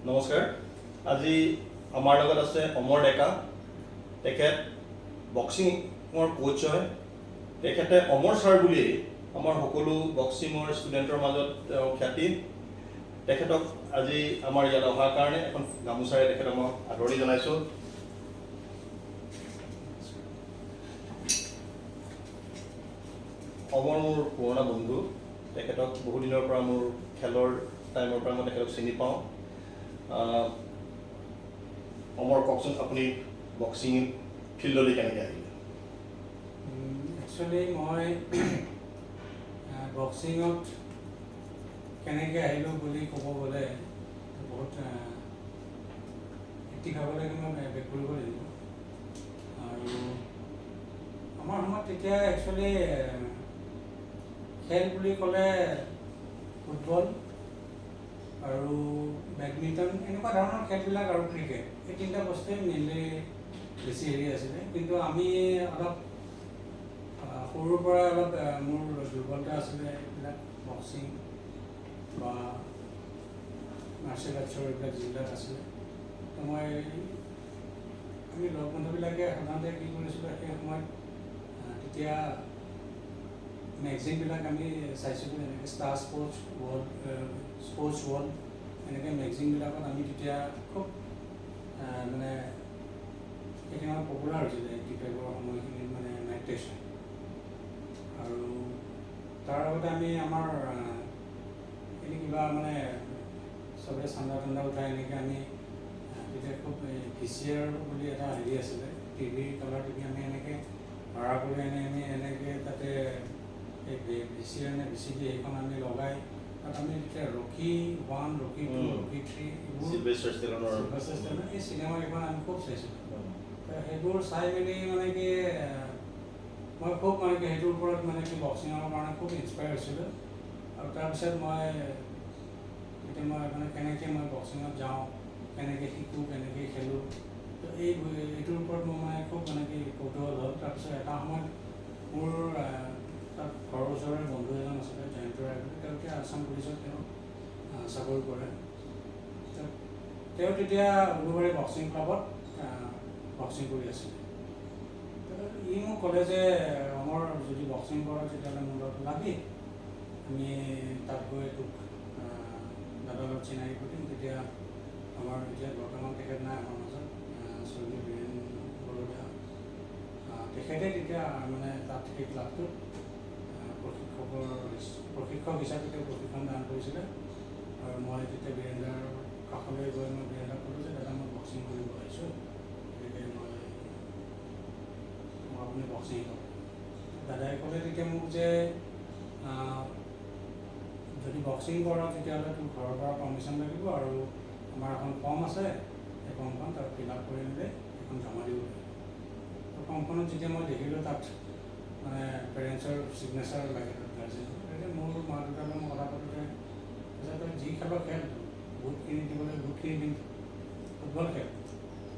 নমস্কাৰ। আজি আমাৰ লগত আছে অমৰ ডেকা। তেখেত বক্সিঙৰ কোচ হয়। তেখেতে অমৰ ছাৰ বুলি আমাৰ সকলো বক্সিঙৰ ষ্টুডেণ্টৰ মাজত তেওঁ খ্যাতি। তেখেতক আজি আমাৰ ইয়াত অহাৰ কাৰণে এখন গামোচাৰে তেখেতক মই আদৰণি জনাইছোঁ। অমৰ মোৰ পুৰণা বন্ধু। তেখেতক বহুদিনৰ পৰা মোৰ খেলৰ টাইমৰ পৰা মই তেখেতক চিনি পাওঁ। অমৰ কওকচোন, আপুনি বক্সিং ফিল্ডলৈ কেনেকৈ আহিলে? একচুৱেলি মই বক্সিঙত কেনেকৈ আহিলোঁ বুলি ক'ব গ'লে বহুত ইতিহাসলৈকে মই বেক কৰিব লাগিব। আৰু আমাৰ সময়ত তেতিয়া একচুৱেলি খেল বুলি ক'লে ফুটবল আৰু বেডমিণ্টন এনেকুৱা ধৰণৰ খেলবিলাক আৰু ক্ৰিকেট, এই তিনিটা বস্তুৱেই মেইনলি বেছি হেৰি আছিলে। কিন্তু আমি অলপ সৰুৰ পৰা অলপ মোৰ দুৰ্বলতা আছিলে এইবিলাক বক্সিং বা মাৰ্চেল আৰ্টছৰ এইবিলাক যিবিলাক আছিলে। তো আমি লগ বন্ধুবিলাকে সাধাৰণতে কি কৰিছিলোঁ সেই সময়ত তেতিয়া মেগজিনবিলাক আমি চাইছিলোঁ, যেনেকৈ ষ্টাৰ স্পৰ্টছ ৱৰ্ল্ড এনেকৈ মেগজিনবিলাকত আমি তেতিয়া খুব মানে সেইখিনি আমাৰ পপুলাৰ হৈছিলে ক্ৰিকেটৰ সময়খিনিত, মানে মেডিটেশ্যন। আৰু তাৰ আগতে আমি আমাৰ এনে কিবা মানে চবেই চান্দা টান্দা উঠাই এনেকৈ আমি তেতিয়া খুব VCR বুলি এটা হেৰি আছিলে, কালাৰ টিভি আমি এনেকৈ ভাড়া কৰি আনি আমি এনেকৈ তাতে এই VCR নে VCD সেইখন আমি লগাই তাত আমি তেতিয়া ৰকী 1, ৰকী 2, ৰকী 3 এই চিনেমাকেইখন আমি খুব চাইছিলোঁ। সেইবোৰ চাই মেলি মানে কি মই খুব মানে কি সেইটোৰ ওপৰত মানে কি বক্সিঙৰ কাৰণে খুব ইনস্পায়াৰ হৈছিলোঁ। আৰু তাৰপিছত মই মানে কেনেকৈ মই বক্সিঙত যাওঁ, কেনেকৈ শিকোঁ, কেনেকৈ খেলোঁ, তো এইটোৰ ওপৰত মোৰ মানে খুব মানে কি কৌতূহল হ'ল। তাৰপিছত এটা সময়ত মোৰ তাত ঘৰৰ ওচৰৰে বন্ধু এজন আছিলে, জয়ন্ত ৰায় বুলি। তেওঁলোকে আছাম পুলিচত তেওঁ চাকৰি কৰে। তেওঁ তেতিয়া উলুবাৰী বক্সিং ক্লাবত বক্সিং কৰি আছিলে। ই মোক ক'লে যে আমাৰ যদি বক্সিং কৰা তেতিয়াহ'লে মোৰ লগত ওলাবি, আমি তাত গৈ তোক দাদাৰ লগত চিনাকি কৰিম। তেতিয়া আমাৰ এতিয়া বৰ্তমান তেখেত নাই আমাৰ মাজত, স্বৰ্গীয় বীৰেন বৰদা, তেখেতে তেতিয়া মানে তাত সেই ক্লাবটোত প্ৰশিক্ষক হিচাপে তেওঁ প্ৰশিক্ষণ দান কৰিছিলে। আৰু মই তেতিয়া বীৰেন্দ্ৰৰ কাষলৈ গৈ মই বীৰেন্দ্ৰক ক'লোঁ যে দাদা মই বক্সিং কৰিব আহিছোঁ, গতিকে আপুনি বক্সিং শিকাব। দাদাই ক'লে তেতিয়া মোক যে যদি বক্সিং কৰ তেতিয়াহ'লে তোৰ ঘৰৰ পৰা পাৰ্মিশ্যন লাগিব, আৰু আমাৰ এখন ফৰ্ম আছে, সেই ফৰ্মখন তাত ফিল আপ কৰি মেলি এখন জমা দিব লাগিব। ফৰ্মখনত যেতিয়া মই দেখিলোঁ তাত মানে পেৰেণ্টছৰ ছিগনেচাৰ লাগে, গাৰ্জেনৰ। তেতিয়া মোৰ মা দেউতাৰ লগত কথা পাতোঁতে তই যি খেলৰ খেল, বুট কিনি দিবলৈ বুট কিনি দিম, ফুটবল খেল,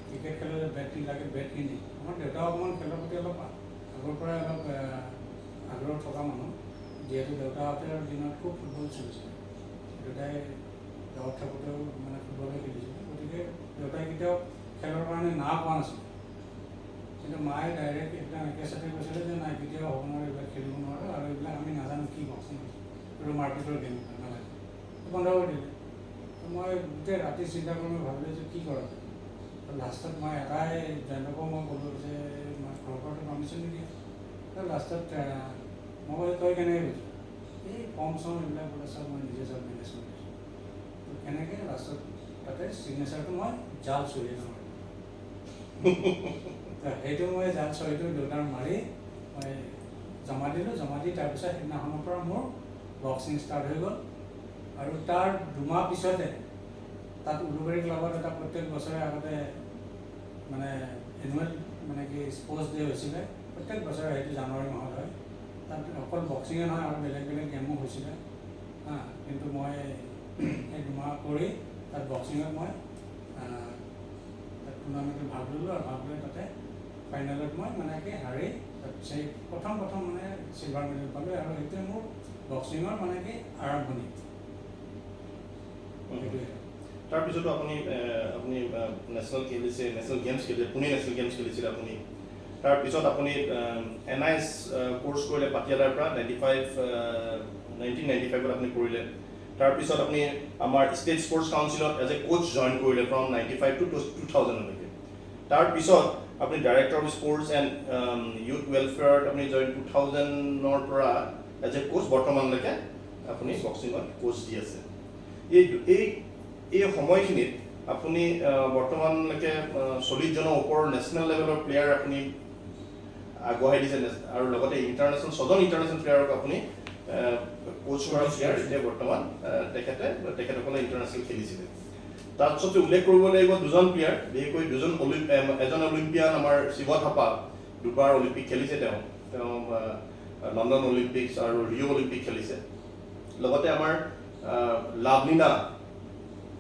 ক্ৰিকেট খেলৰ বেট লাগে বেট কিনি দিম। আমাৰ দেউতাও অকণমান খেলৰ প্ৰতি অলপ আগৰ পৰাই অলপ আগ্ৰহ থকা মানুহ, যিহেতু দেউতাহঁতৰ দিনত খুব ফুটবল চলিছিলে। দেউতাই গাঁৱত থাকোঁতেও মানে ফুটবলে খেলিছিলে, গতিকে দেউতাই কেতিয়াও খেলৰ কাৰণে না কোৱা নাছিলে। কিন্তু মায়ে ডাইৰেক্ট একদম একেচাতে কৈছিলে যে নাই, কেতিয়াও হ'ব নোৱাৰে, এইবিলাক খেলিব নোৱাৰে, আৰু এইবিলাক আমি নাজানো কি বক্সিং আৰু মাৰপিটৰ গেম নালাগে, বন্ধ কৰি দিলে। মই গোটেই ৰাতি চিন্তা কৰি মই ভাবিলোঁ যে কি কৰা যায়। লাষ্টত মই এটাই জয়ন্তকো মই ক'লোঁ যে মই ঘৰৰ পৰা পাৰ্মিশ্যন নিদিয়ে। লাষ্টত মই কৈছোঁ তই কেনেকৈ কৈছোঁ, এই ফৰ্ম চৰ্ম এইবিলাক বোলে চব মই নিজে চব মেনেজ কৰিছোঁ। তো কেনেকৈ লাষ্টত তাতে ছিগনেচাৰটো মই জাল চহী মাৰিলোঁ। সেইটো মই জাল চহীটো দেউতাৰ মাৰি মই জমা দিলোঁ। জমা দি তাৰপিছত সেইদিনাখনৰ পৰা মোৰ বক্সিং ষ্টাৰ্ট হৈ গ'ল। আৰু তাৰ 2 মাহ পিছতে তাত উলুবাৰী ক্লাবত এটা প্ৰত্যেক বছৰে আগতে মানে এনুৱেল মানে কি স্পৰ্টছ ডে হৈছিলে, প্ৰত্যেক বছৰে সেইটো জানুৱাৰী মাহত হয়। তাত অকল বক্সিঙে নহয় আৰু বেলেগ বেলেগ গেমো হৈছিলে। কিন্তু মই সেই 2 মাহ কৰি তাত বক্সিঙত মই তাত টুৰ্ণামেণ্টত ভাগ ল'লোঁ, আৰু ভাগ লৈ তাতে ফাইনেলত মই মানে কি হাৰি তাত প্ৰথম মানে চিলভাৰ মেডেল পালোঁ। আৰু সেইটোৱে মোৰ বক্সিঙৰ মানে কি আৰম্ভণি। সেইটোৱে তাৰপিছতো আপুনি নেশ্যনেল খেলিছে, নেশ্যনেল গেমছ খেলিছে, পুনে নেশ্যনেল গেমছ খেলিছিলে আপুনি। তাৰপিছত আপুনি NIS কোৰ্চ কৰিলে পাটিয়ালাৰ পৰা 1995ত আপুনি কৰিলে। তাৰপিছত আপুনি আমাৰ ষ্টেট স্পৰ্টছ কাউন্সিলত এজ এ কোচ জইন কৰিলে ফ্ৰম 95 to 2000লৈকে। তাৰপিছত আপুনি director of sports and youth ৱেলফেয়াৰত আপুনি জইন 2000ৰ পৰা এজ এ কোচ বৰ্তমানলৈকে আপুনি বক্সিঙত কোচ দি আছে। এই সময়খিনিত আপুনি বৰ্তমানলৈকে 40জনৰ ওপৰৰ নেশ্যনেল লেভেলৰ প্লেয়াৰ আপুনি আগবঢ়াই দিছে আৰু লগতে ইণ্টাৰনেশ্যনেল 6জন ইণ্টাৰনেশ্যনেল প্লেয়াৰক আপুনি কোচ কৰা প্লেয়াৰ এতিয়া বৰ্তমান তেখেতসকলে ইণ্টাৰনেশ্যনেল খেলিছিলে। তাৰপিছত উল্লেখ কৰিব লাগিব 2জন প্লেয়াৰ, বিশেষকৈ এজন অলিম্পিয়ান আমাৰ শিৱ থাপা, 2বাৰ অলিম্পিক খেলিছে তেওঁ লণ্ডন অলিম্পিকছ আৰু ৰিঅ' অলিম্পিক খেলিছে। লগতে আমাৰ লাভলীনা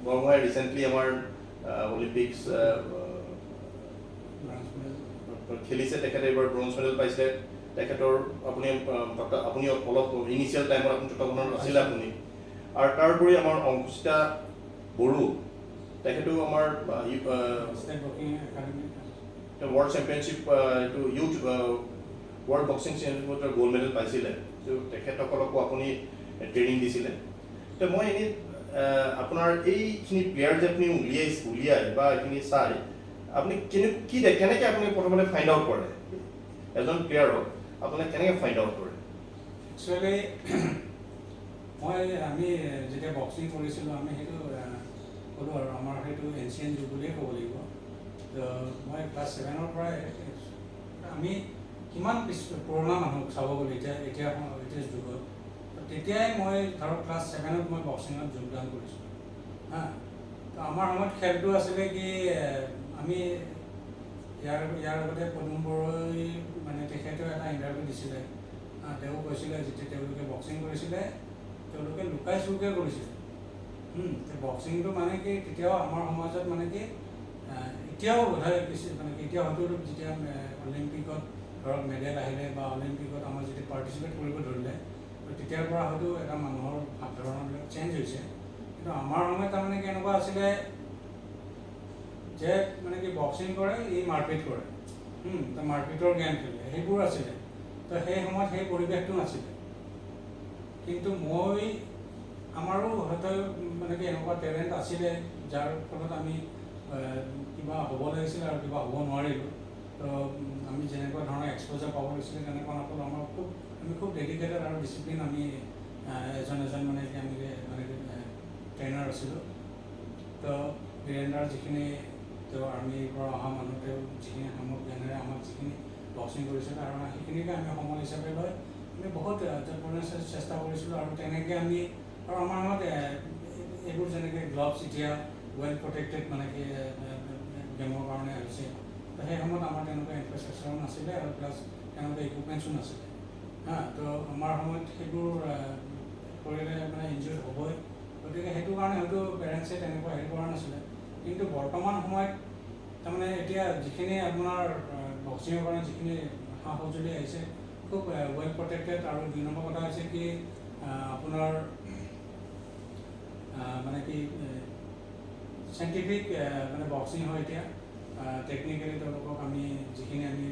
বৰগোহাঁই ৰিচেণ্টলি আমাৰ অলিম্পিকছ খেলিছে, তেখেতে এইবাৰ ব্ৰঞ্জ মেডেল পাইছে। তেখেতৰ আপুনি অলপ ইনিচিয়েল টাইমত আপুনি তত্বাৱধানত আছিলে আপুনি। আৰু তাৰোপৰি আমাৰ অংকুচিতা বড়ো, তেখেতেও আমাৰ ৱৰ্ল্ড চেম্পিয়নশ্বিপ এইটো ইউথ ৱৰ্ল্ড বক্সিং চেম্পিয়নশ্বিপত গ'ল্ড মেডেল পাইছিলে। তেখেতসকলকো আপুনি ট্ৰেইনিং দিছিলে। তো মই এনেই আপোনাৰ এইখিনি প্লেয়াৰ যে আপুনি উলিয়াই বা এইখিনি চাই আপুনি কেনেকৈ আপুনি প্ৰথমতে ফাইণ্ড আউট কৰে এজন প্লেয়াৰক, আপুনি কেনেকৈ ফাইণ্ড আউট কৰে? একচুৱেলি আমি যেতিয়া বক্সিং কৰিছিলোঁ আমি সেইটো ক'লোঁ আৰু আমাৰ সেইটো এনচিয়েণ্ট যুগ বুলিয়ে ক'ব লাগিব। তো মই ক্লাছ 7ৰ পৰাই আমি কিমান পুৰণা মানুহক চাব গ'লে এতিয়া যুগত, তেতিয়াই মই ধৰক ক্লাছ 7ত মই বক্সিঙত যোগদান কৰিছিলোঁ। তো আমাৰ সময়ত খেলটো আছিলে কি আমি ইয়াৰ আগতে পদুম বড়ৈ মানে তেখেতেও এটা ইণ্টাৰভিউ দিছিলে। তেওঁ কৈছিলে যেতিয়া তেওঁলোকে বক্সিং কৰিছিলে তেওঁলোকে লুকাই চুৰকৈ কৰিছিলে। বক্সিংটো মানে কি তেতিয়াও আমাৰ সমাজত মানে কি এতিয়াও বোধহয় মানে কি এতিয়া হয়তো যেতিয়া অলিম্পিকত ধৰক মেডেল আহিলে বা অলিম্পিকত আমাৰ যেতিয়া পাৰ্টিচিপেট কৰিব ধৰিলে, তেতিয়াৰ পৰা হয়তো এটা মানুহৰ ভাৱ ধাৰণাবিলাক চেঞ্জ হৈছে। কিন্তু আমাৰ সময়ত তাৰমানে কি এনেকুৱা আছিলে যে মানে কি বক্সিং কৰে ই মাৰপিট কৰে, মাৰপিটৰ গেম খেলে, সেইবোৰ আছিলে। তো সেই সময়ত সেই পৰিৱেশটো নাছিলে। কিন্তু আমাৰো হয়তো মানে কি এনেকুৱা টেলেণ্ট আছিলে যাৰ ফলত আমি কিবা হ'ব লাগিছিলে আৰু কিবা হ'ব নোৱাৰিলোঁ। তো আমি যেনেকুৱা ধৰণৰ এক্সপ'জাৰ পাব লাগিছিলে তেনেকুৱা নাপালোঁ। আমি খুব ডেডিকেটেড আৰু ডিচিপ্লিন আমি এজন মানে কি আমি ট্ৰেইনাৰ আছিলোঁ। তো বীৰেন্দ্ৰৰ যিখিনি তেওঁ আৰ্মিৰ পৰা অহা মানুহ, তেওঁ যিখিনি জ্ঞানেৰে আমাক যিখিনি বক্সিং কৰিছিলে আৰু সেইখিনিকে আমি সমল হিচাপে লৈ আমি বহুত চেষ্টা কৰিছিলোঁ। আৰু তেনেকৈ আমি আৰু আমাৰ সময়ত এইবোৰ যেনেকৈ গ্লভছ এতিয়া ৱেল প্ৰটেক্টেড মানে কি গেমৰ কাৰণে আহিছে, তো সেই সময়ত আমাৰ তেনেকুৱা ইনফ্ৰাষ্ট্ৰাকচাৰো নাছিলে আৰু প্লাছ তেনেকুৱা ইকুইপমেণ্টছো নাছিলে। তো আমাৰ সময়ত সেইবোৰ কৰিলে মানে ইনজিয়ৰ্ড হ'বই, গতিকে সেইটো কাৰণে হয়তো পেৰেণ্টছে তেনেকুৱা হেৰি কৰা নাছিলে। কিন্তু বৰ্তমান সময়ত তাৰমানে এতিয়া যিখিনি আপোনাৰ বক্সিঙৰ কাৰণে যিখিনি সা সঁজুলি আহিছে খুব ৱেল প্ৰটেক্টেড। আৰু 2 নম্বৰ কথা হৈছে কি আপোনাৰ মানে কি চাইণ্টিফিক মানে বক্সিং হয় এতিয়া। টেকনিকেলি তেওঁলোকক আমি যিখিনি আমি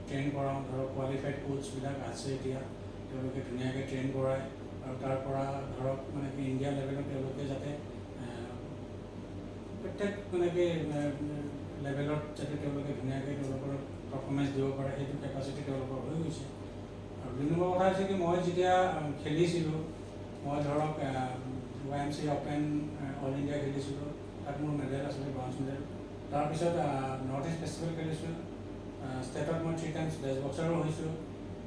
ট্ৰেইন কৰাওঁ, ধৰক কোৱালিফাইড কোচবিলাক আছে এতিয়া, তেওঁলোকে ধুনীয়াকৈ ট্ৰেইন কৰায়। আৰু তাৰ পৰা ধৰক মানে কি ইণ্ডিয়া লেভেলত তেওঁলোকে যাতে প্ৰত্যেক মানে কি লেভেলত যাতে তেওঁলোকে ধুনীয়াকৈ তেওঁলোকৰ পাৰফৰ্মেঞ্চ দিব পাৰে, সেইটো কেপাচিটি তেওঁলোকৰ হৈ গৈছে। আৰু 2 নম্বৰ কথা হৈছে কি মই যেতিয়া খেলিছিলোঁ, মই ধৰক YMC অপেন অল ইণ্ডিয়া খেলিছিলোঁ, তাত মোৰ মেডেল আছিলে ব্ৰঞ্জ মেডেল। তাৰপিছত নৰ্থ ইষ্ট ফেষ্টিভেল খেলিছোঁ, ষ্টেটত মই 3 টাইমছ বেষ্ট বক্সাৰো হৈছোঁ।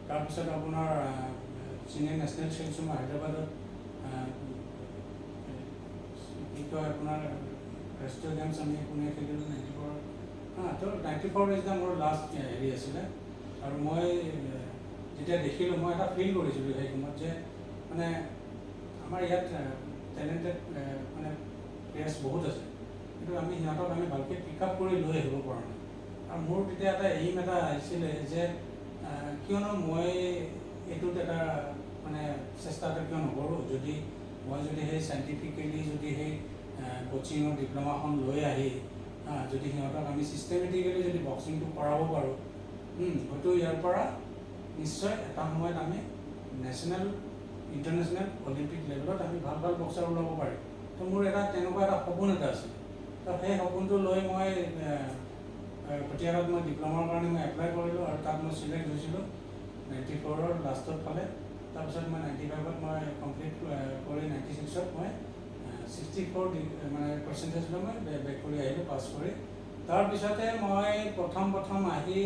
তাৰপিছত আপোনাৰ চিনিয়ৰ নেশ্যনেল খেলিছোঁ মই হায়দৰাবাদত, কি কয় আপোনাৰ ৰাষ্ট্ৰীয় গেমছ আমি পুনে খেলিলোঁ 94। তো 94 ইজ মোৰ লাষ্ট হেৰি আছিলে। আৰু মই যেতিয়া দেখিলোঁ মই এটা ফিল কৰিছিলোঁ সেই সময়ত যে মানে আমাৰ ইয়াত টেলেণ্টেড মানে প্লেয়াৰ্ছ বহুত আছে, কিন্তু আমি সিহঁতক ভালকৈ পিক আপ কৰি লৈ আহিব পৰা নাই। আৰু মোৰ তেতিয়া এটা এইম এটা আহিছিলে যে কিয়নো মই এইটোত এটা মানে চেষ্টা এটা কিয় নকৰোঁ, মই যদি সেই চাইণ্টিফিকেলি যদি সেই কোচিং কোচিঙৰ ডিপ্ল'মাখন লৈ আহি যদি সিহঁতক আমি ছিষ্টেমেটিকেলি যদি বক্সিংটো কৰাব পাৰোঁ, হয়তো ইয়াৰ পৰা নিশ্চয় এটা সময়ত আমি নেশ্যনেল ইণ্টাৰনেশ্যনেল অলিম্পিক লেভেলত আমি ভাল ভাল বক্সাৰ ওলাব পাৰিম। তো মোৰ তেনেকুৱা এটা সপোন এটা আছিল। তো সেই সপোনটো লৈ মই পটিয়ালাত মই ডিপ্ল'মাৰ কাৰণে মই এপ্লাই কৰিলোঁ আৰু তাত মই ছিলেক্ট হৈছিলোঁ 94ৰ লাষ্টৰ ফালে। তাৰপিছত মই 95ত মই কমপ্লিট কৰি 96ত মই 64 মানে পাৰ্চেণ্টেজ লৈ মই বেক কৰি আহিলোঁ, পাছ কৰি। তাৰপিছতে মই প্ৰথম আহি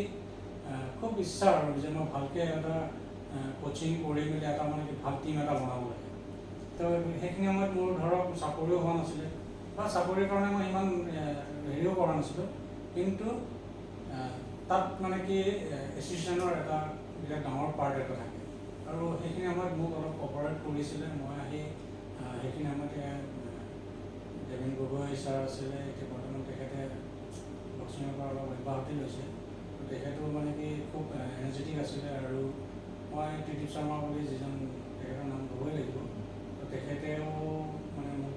খুব ইচ্ছা আৰু যে মই ভালকৈ এটা কোচিং কৰি মেলি এটা মানে ভাল টিম এটা বনাব লাগে। তো সেইখিনি সময়ত মোৰ ধৰক চাকৰিও হোৱা নাছিলে বা চাকৰিৰ কাৰণে মই ইমান হেৰিও কৰা নাছিলোঁ, কিন্তু তাত মানে কি এছ'চিয়েশ্যনৰ এটা বিৰাট ডাঙৰ পাৰ্ট এটা থাকে আৰু সেইখিনি সময়ত মোক অলপ কপাৰেট কৰিছিলে। মই আহি সেইখিনি সময়তে দেৱেন গগৈ ছাৰ আছিলে, এতিয়া বৰ্তমান তেখেতে বক্সিঙৰ পৰা অলপ অব্যাহতি লৈছে। তেখেতো মানে কি খুব এনাৰ্জেটিক আছিলে আৰু মই ত্ৰিদীপ শৰ্মা বুলি যিজন তেখেতৰ নাম ক'বই লাগিব, তো তেখেতেও মানে মোক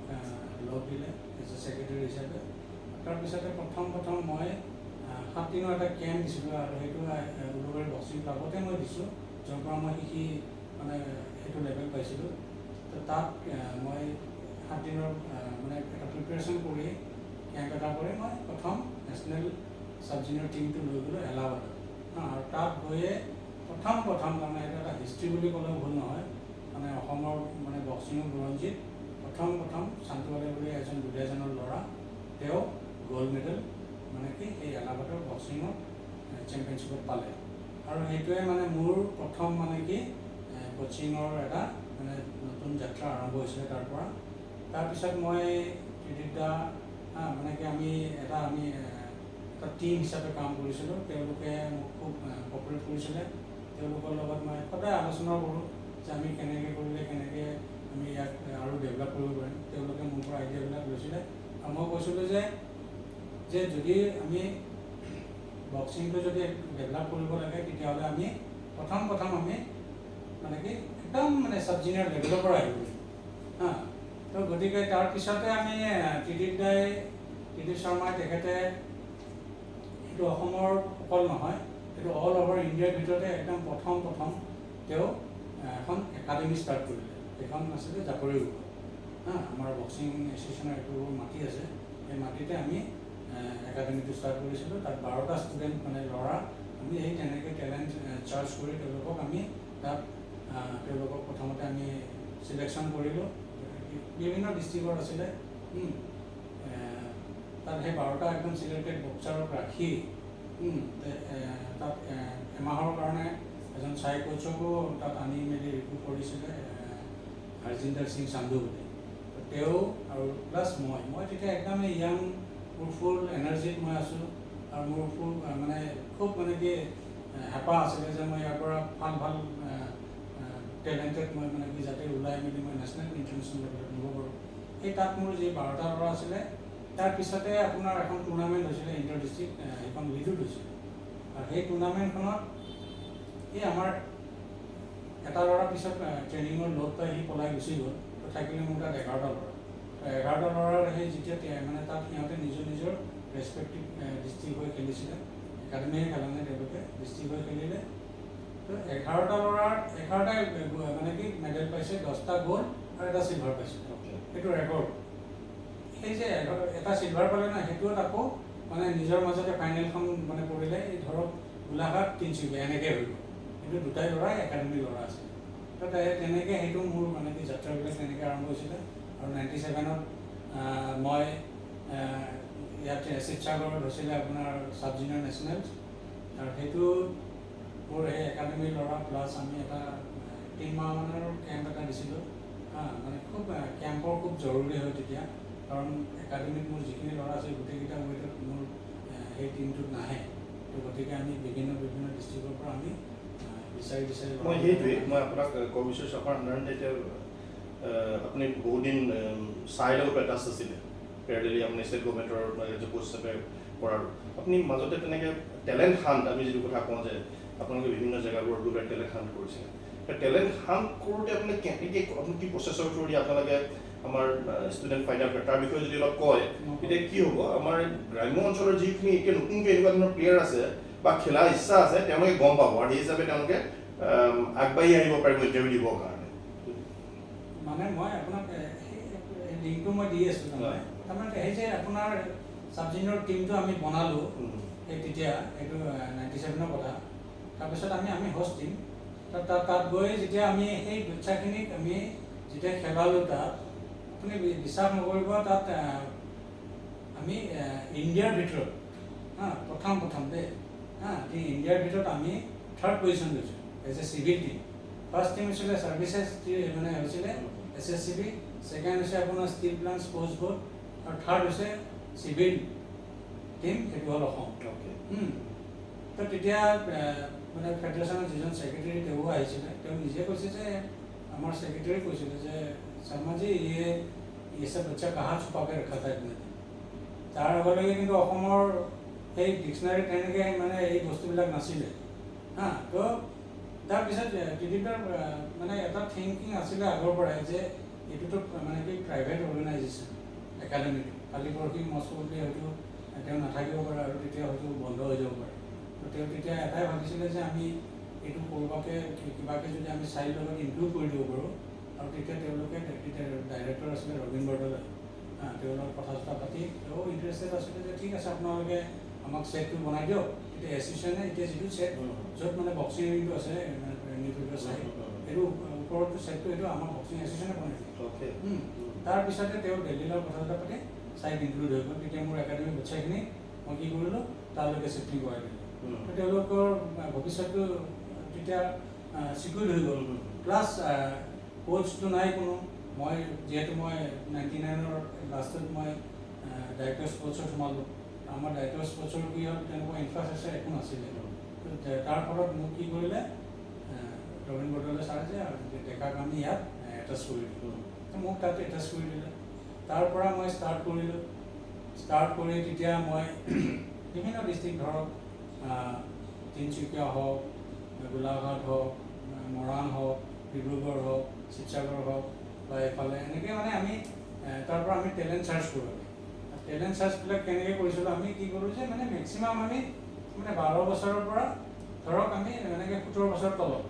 লগ দিলে এজ এ ছেক্ৰেটেৰী হিচাপে। তাৰপিছতে প্ৰথম মই 7 দিনৰ এটা কেম্প দিছিলোঁ আৰু সেইটো উলুবাৰী বক্সিং ক্লাবতে মই দিছোঁ, য'ৰ পৰা মই শিকি মানে সেইটো লেভেল পাইছিলোঁ। তো তাত মই 7 দিনৰ মানে এটা প্ৰিপেৰেশ্যন কৰি কেম্প এটা কৰি মই প্ৰথম নেশ্যনেল ছাব জুনিয়ৰ টিমটো লৈ গ'লোঁ এলাহাবাদত। আৰু তাত গৈয়ে প্ৰথম তাৰমানে এইটো এটা হিষ্ট্ৰী বুলি ক'লেও ভুল নহয়, মানে অসমৰ মানে বক্সিঙৰ বুৰঞ্জীত প্ৰথম চান্তুৱালে বুলি এজন দুলীয়াজানৰ ল'ৰা, তেওঁ গ'ল্ড মেডেল মানে কি এই এলাহাবাদৰ বক্সিঙৰ চেম্পিয়নশ্বিপত পালে। আৰু সেইটোৱে মানে মোৰ প্ৰথম মানে কি কোচিঙৰ এটা মানে নতুন যাত্ৰা আৰম্ভ হৈছিলে তাৰ পৰা। তাৰপিছত মই ত্ৰিদীপদা মানে কি আমি এটা টিম হিচাপে কাম কৰিছিলোঁ। তেওঁলোকে মোক খুব কপাৰেট কৰিছিলে। তেওঁলোকৰ লগত মই সদায় আলোচনা কৰোঁ যে আমি কেনেকৈ কৰিলে কেনেকৈ আমি ইয়াক আৰু ডেভেলপ কৰিব পাৰিম। তেওঁলোকে মোৰ পৰা আইডিয়াবিলাক লৈছিলে আৰু মই কৈছিলোঁ যে যদি আমি বক্সিংটো যদি ডেভেলপ কৰিব লাগে তেতিয়াহ'লে আমি প্ৰথম আমি মানে কি একদম মানে ছাব জুনিয়ৰ লেভেলৰ পৰা আহিব লাগিব। তো গতিকে তাৰপিছতে আমি ত্ৰিদীপ শৰ্মাই তেখেতে এইটো অসমৰ অকল নহয়, এইটো অল অভাৰ ইণ্ডিয়াৰ ভিতৰতে একদম প্ৰথম তেওঁ এখন একাডেমি ষ্টাৰ্ট কৰিলে। সেইখন আছিলে জাকৰিগুৰু। আমাৰ বক্সিং এছ'চিয়েশ্যনৰ এইটো মাটি আছে, সেই মাটিতে আমি একাডেমিটো ষ্টাৰ্ট কৰিছিলোঁ। তাত 12টা ষ্টুডেণ্ট মানে ল'ৰা আমি তেনেকৈ টেলেণ্ট চাৰ্জ কৰি তেওঁলোকক প্ৰথমতে আমি ছিলেকশ্যন কৰিলোঁ। বিভিন্ন ডিষ্ট্ৰিক্টৰ আছিলে, তাত সেই 12টা একদম ছিলেক্টেড বক্সাৰক ৰাখি তাত এমাহৰ কাৰণে এজন চাই কোচকো তাত আনি মেলি ৰিক্ৰুট কৰিছিলে, হৰজিন্দৰ সিং সান্ধু বুলি। তেওঁ আৰু প্লাছ মই তেতিয়া একদমেই য়াং, মোৰ ফুল এনাৰ্জিত মই আছোঁ আৰু মোৰ ফুল মানে খুব মানে কি হেঁপাহ আছিলে যে মই ইয়াৰ পৰা ভাল টেলেণ্টেড মই মানে কি যাতে ওলাই মেলি মই নেশ্যনেল ইণ্টাৰনেশ্যনেল লেভেলত নিব পাৰোঁ। সেই তাত মোৰ যি 12টা ল'ৰা আছিলে, তাৰপিছতে আপোনাৰ এখন টুৰ্ণামেণ্ট হৈছিলে ইণ্টাৰ ডিষ্ট্ৰিক্ট, সেইখন লিডুত হৈছিলে। আৰু সেই টুৰ্ণামেণ্টখনত এই আমাৰ এটা ল'ৰাৰ পিছত ট্ৰেইনিঙৰ লোড পাই সি পলাই গুচি গ'ল। তো থাকিলে মোৰ তাত 11টা ল'ৰা। 11টা ল'ৰাৰ সেই যেতিয়া মানে তাত সিহঁতে নিজৰ ৰেচপেক্টিভ ডিষ্ট্ৰিক্ট হৈ খেলিছিলে, একাডেমিয়ে খেলা নাই, তেওঁলোকে ডিষ্ট্ৰিক্ট হৈ খেলিলে। তো 11টা ল'ৰাৰ 11টাই মানে কি মেডেল পাইছে, 10টা গ'ল্ড আৰু এটা চিলভাৰ পাইছে। সেইটো ৰেকৰ্ড। সেই যে এটা চিলভাৰ পালে না, সেইটোত আকৌ মানে নিজৰ মাজতে ফাইনেলখন মানে পৰিলে, এই ধৰক গোলাঘাট, তিনিচুকীয়া এনেকৈ হৈ গ'ল। কিন্তু দুটাই ল'ৰাই একাডেমিৰ ল'ৰা আছিল। তো তেনেকৈ সেইটো মোৰ মানে কি যাত্ৰাবিলাক তেনেকৈ আৰম্ভ হৈছিলে। আৰু 97ত মই ইয়াত শিৱসাগৰত হৈছিলে আপোনাৰ ছাব জুনিয়ৰ নেশ্যনেলছ, আৰু সেইটো মোৰ সেই একাডেমিৰ ল'ৰা প্লাছ আমি এটা 3 মাহমানৰ কেম্প এটা দিছিলোঁ। মানে খুব কেম্পৰ খুব জৰুৰী হয় তেতিয়া, কাৰণ একাডেমিত মোৰ যিখিনি ল'ৰা আছে গোটেইকেইটা ৱেইটত মোৰ সেই টিমটোত নাহে। তো গতিকে আমি বিভিন্ন ডিষ্ট্ৰিক্টৰ পৰা আমি বিচাৰি মই সেইটোৱেই মই আপোনাক ক'ব বিচাৰিছোঁ। আপোনাৰ সাধাৰণতে এতিয়া আপুনি বহুদিন চাই লগত এটাচ আছিলে, পেৰেলেলি আপুনি ষ্টেট গভৰ্ণমেণ্টৰ ৰাজ্য কোচ হিচাপে কৰাৰ। আপুনি মাজতে তেনেকৈ টেলেণ্ট হাণ্ট, আমি যিটো কথা কওঁ যে আপোনালোকে বিভিন্ন জেগাবোৰত গৈ টেলেণ্ট হাণ্ট কৰিছে, টেলেণ্ট হাণ্ট কৰোঁতে আপুনি কি প্ৰচেছৰ থ্ৰুদি আপোনালোকে আমাৰ ষ্টুডেণ্ট ফাইণ্ড আউট কৰে তাৰ বিষয়ে যদি অলপ কয় তেতিয়া কি হ'ব আমাৰ গ্ৰাম্য অঞ্চলৰ যিখিনি এতিয়া নতুনকৈ এনেকুৱা ধৰণৰ প্লেয়াৰ আছে বা খেলাৰ ইচ্ছা আছে তেওঁলোকে গম পাব আৰু সেই হিচাপে তেওঁলোকে আগবাঢ়ি আহিব পাৰিব ইণ্টাৰভিউ দিবৰ কাৰণে মানে মই আপোনাক লিংকটো মই দি আছোঁ তাৰমানে সেই যে আপোনাৰ চাব জুনিয়ৰ টিমটো আমি বনালোঁ এই তেতিয়া এইটো 97ৰ কথা তাৰপিছত আমি হোষ্ট টিম তাত গৈ যেতিয়া আমি সেই বাচ্চাখিনিক আমি যেতিয়া খেলালোঁ তাত আপুনি বিশ্বাস নকৰিব তাত আমি ইণ্ডিয়াৰ ভিতৰত প্ৰথম দেই ইণ্ডিয়াৰ ভিতৰত আমি 3rd পজিশ্যন লৈছোঁ as a civil team first team হৈছিলে ছাৰ্ভিচেছ মানে হৈছিলে SSCB ছেকেণ্ড হৈছে আপোনাৰ ষ্টিল প্লাণ্ট স্পৰ্টছ বোৰ্ড আৰু 3rd হৈছে চিভিল টিম সেইটো হ'ল অসম তো তেতিয়া মানে ফেডাৰেশ্যনৰ যিজন ছেক্ৰেটাৰী তেওঁ আহিছিলে তেওঁ নিজে কৈছে যে আমাৰ ছেক্ৰেটাৰী কৈছিলে যে শৰ্মাজী ये सब बच्चा कहाँ छुपा के रखा था इतने दिन তাৰ আগলৈকে কিন্তু অসমৰ সেই ডিক্সনাৰীত তেনেকৈ মানে এই বস্তুবিলাক নাছিলে তো তাৰপিছত টিডিপিৰ মানে এটা থিংকিং আছিলে আগৰ পৰাই যে এইটোতো মানে কি প্ৰাইভেট অৰ্গেনাইজেশ্যন একাডেমিটো কালি পৰহি মস্কোতে হয়তো তেওঁ নাথাকিব পাৰে আৰু তেতিয়া হয়তো বন্ধ হৈ যাব পাৰে তো তেওঁ তেতিয়া এটাই ভাবিছিলে যে আমি এইটো কৰবাকে কিবাকে যদি আমি চাইল্ড লগত ইনক্লুড কৰি দিব পাৰোঁ আৰু তেতিয়া তেওঁলোকে তেতিয়া ডাইৰেক্টৰ আছিলে ৰবীন বৰদলৈ তেওঁলোকৰ কথা চথা পাতি তেওঁ ইণ্টাৰেষ্টেড আছিলে যে ঠিক আছে আপোনালোকে আমাক ছেটটো বনাই দিয়ক এতিয়া এছ'চিয়েশ্যনে এতিয়া যিটো ছেট য'ত মানে বক্সিং ৰিংটো আছে নিউক্লিয়াৰ চাইড এইটো ওপৰতো ছেটটো এইটো আমাৰ বক্সিং এছ'চিয়েশ্যনে বনাই দিয়ে তাৰপিছতে তেওঁ দিল্লীৰ কথা চথা পাতি চাইড ইনক্লুড হৈ গ'ল তেতিয়া মোৰ একাডেমীৰ বাচ্চাখিনি মই কি কৰিলোঁ তালৈকে শ্বিফ্টিং কৰাই দিলোঁ তেওঁলোকৰ ভৱিষ্যতটো তেতিয়া চিকিউৰ হৈ গ'ল প্লাছ কোচটো নাই কোনো মই যিহেতু মই 99ৰ লাষ্টত মই ডাইৰেক্টৰ স্পৰ্টছত সোমালোঁ আমাৰ ডাইৰেক্টৰ স্পৰ্টছৰ কি হ'ল তেনেকুৱা ইনফ্ৰাষ্ট্ৰাকচাৰ একো নাছিলে তাৰ ফলত মোক কি কৰিলে ৰবীন বৰদলৈ ছাৰে যে ডেকাক আমি ইয়াত এটাচ কৰি দিলোঁ মোক তাত এটাচ কৰি দিলে তাৰ পৰা মই ষ্টাৰ্ট কৰিলোঁ ষ্টাৰ্ট কৰি তেতিয়া মই বিভিন্ন ডিষ্ট্ৰিক্ট ধৰক তিনিচুকীয়া হওক গোলাঘাট হওক মৰাণ হওক ডিব্ৰুগড় হওক শিৱসাগৰ হওক বা এইফালে এনেকৈ মানে আমি তাৰ পৰা আমি টেলেণ্ট চাৰ্চ কৰোঁ টেলেণ্ট চাৰ্চবিলাক কেনেকৈ কৰিছিলোঁ আমি কি কৰোঁ যে মানে মেক্সিমাম আমি মানে 12 বছৰৰ পৰা ধৰক আমি এনেকৈ 17 বছৰ তলত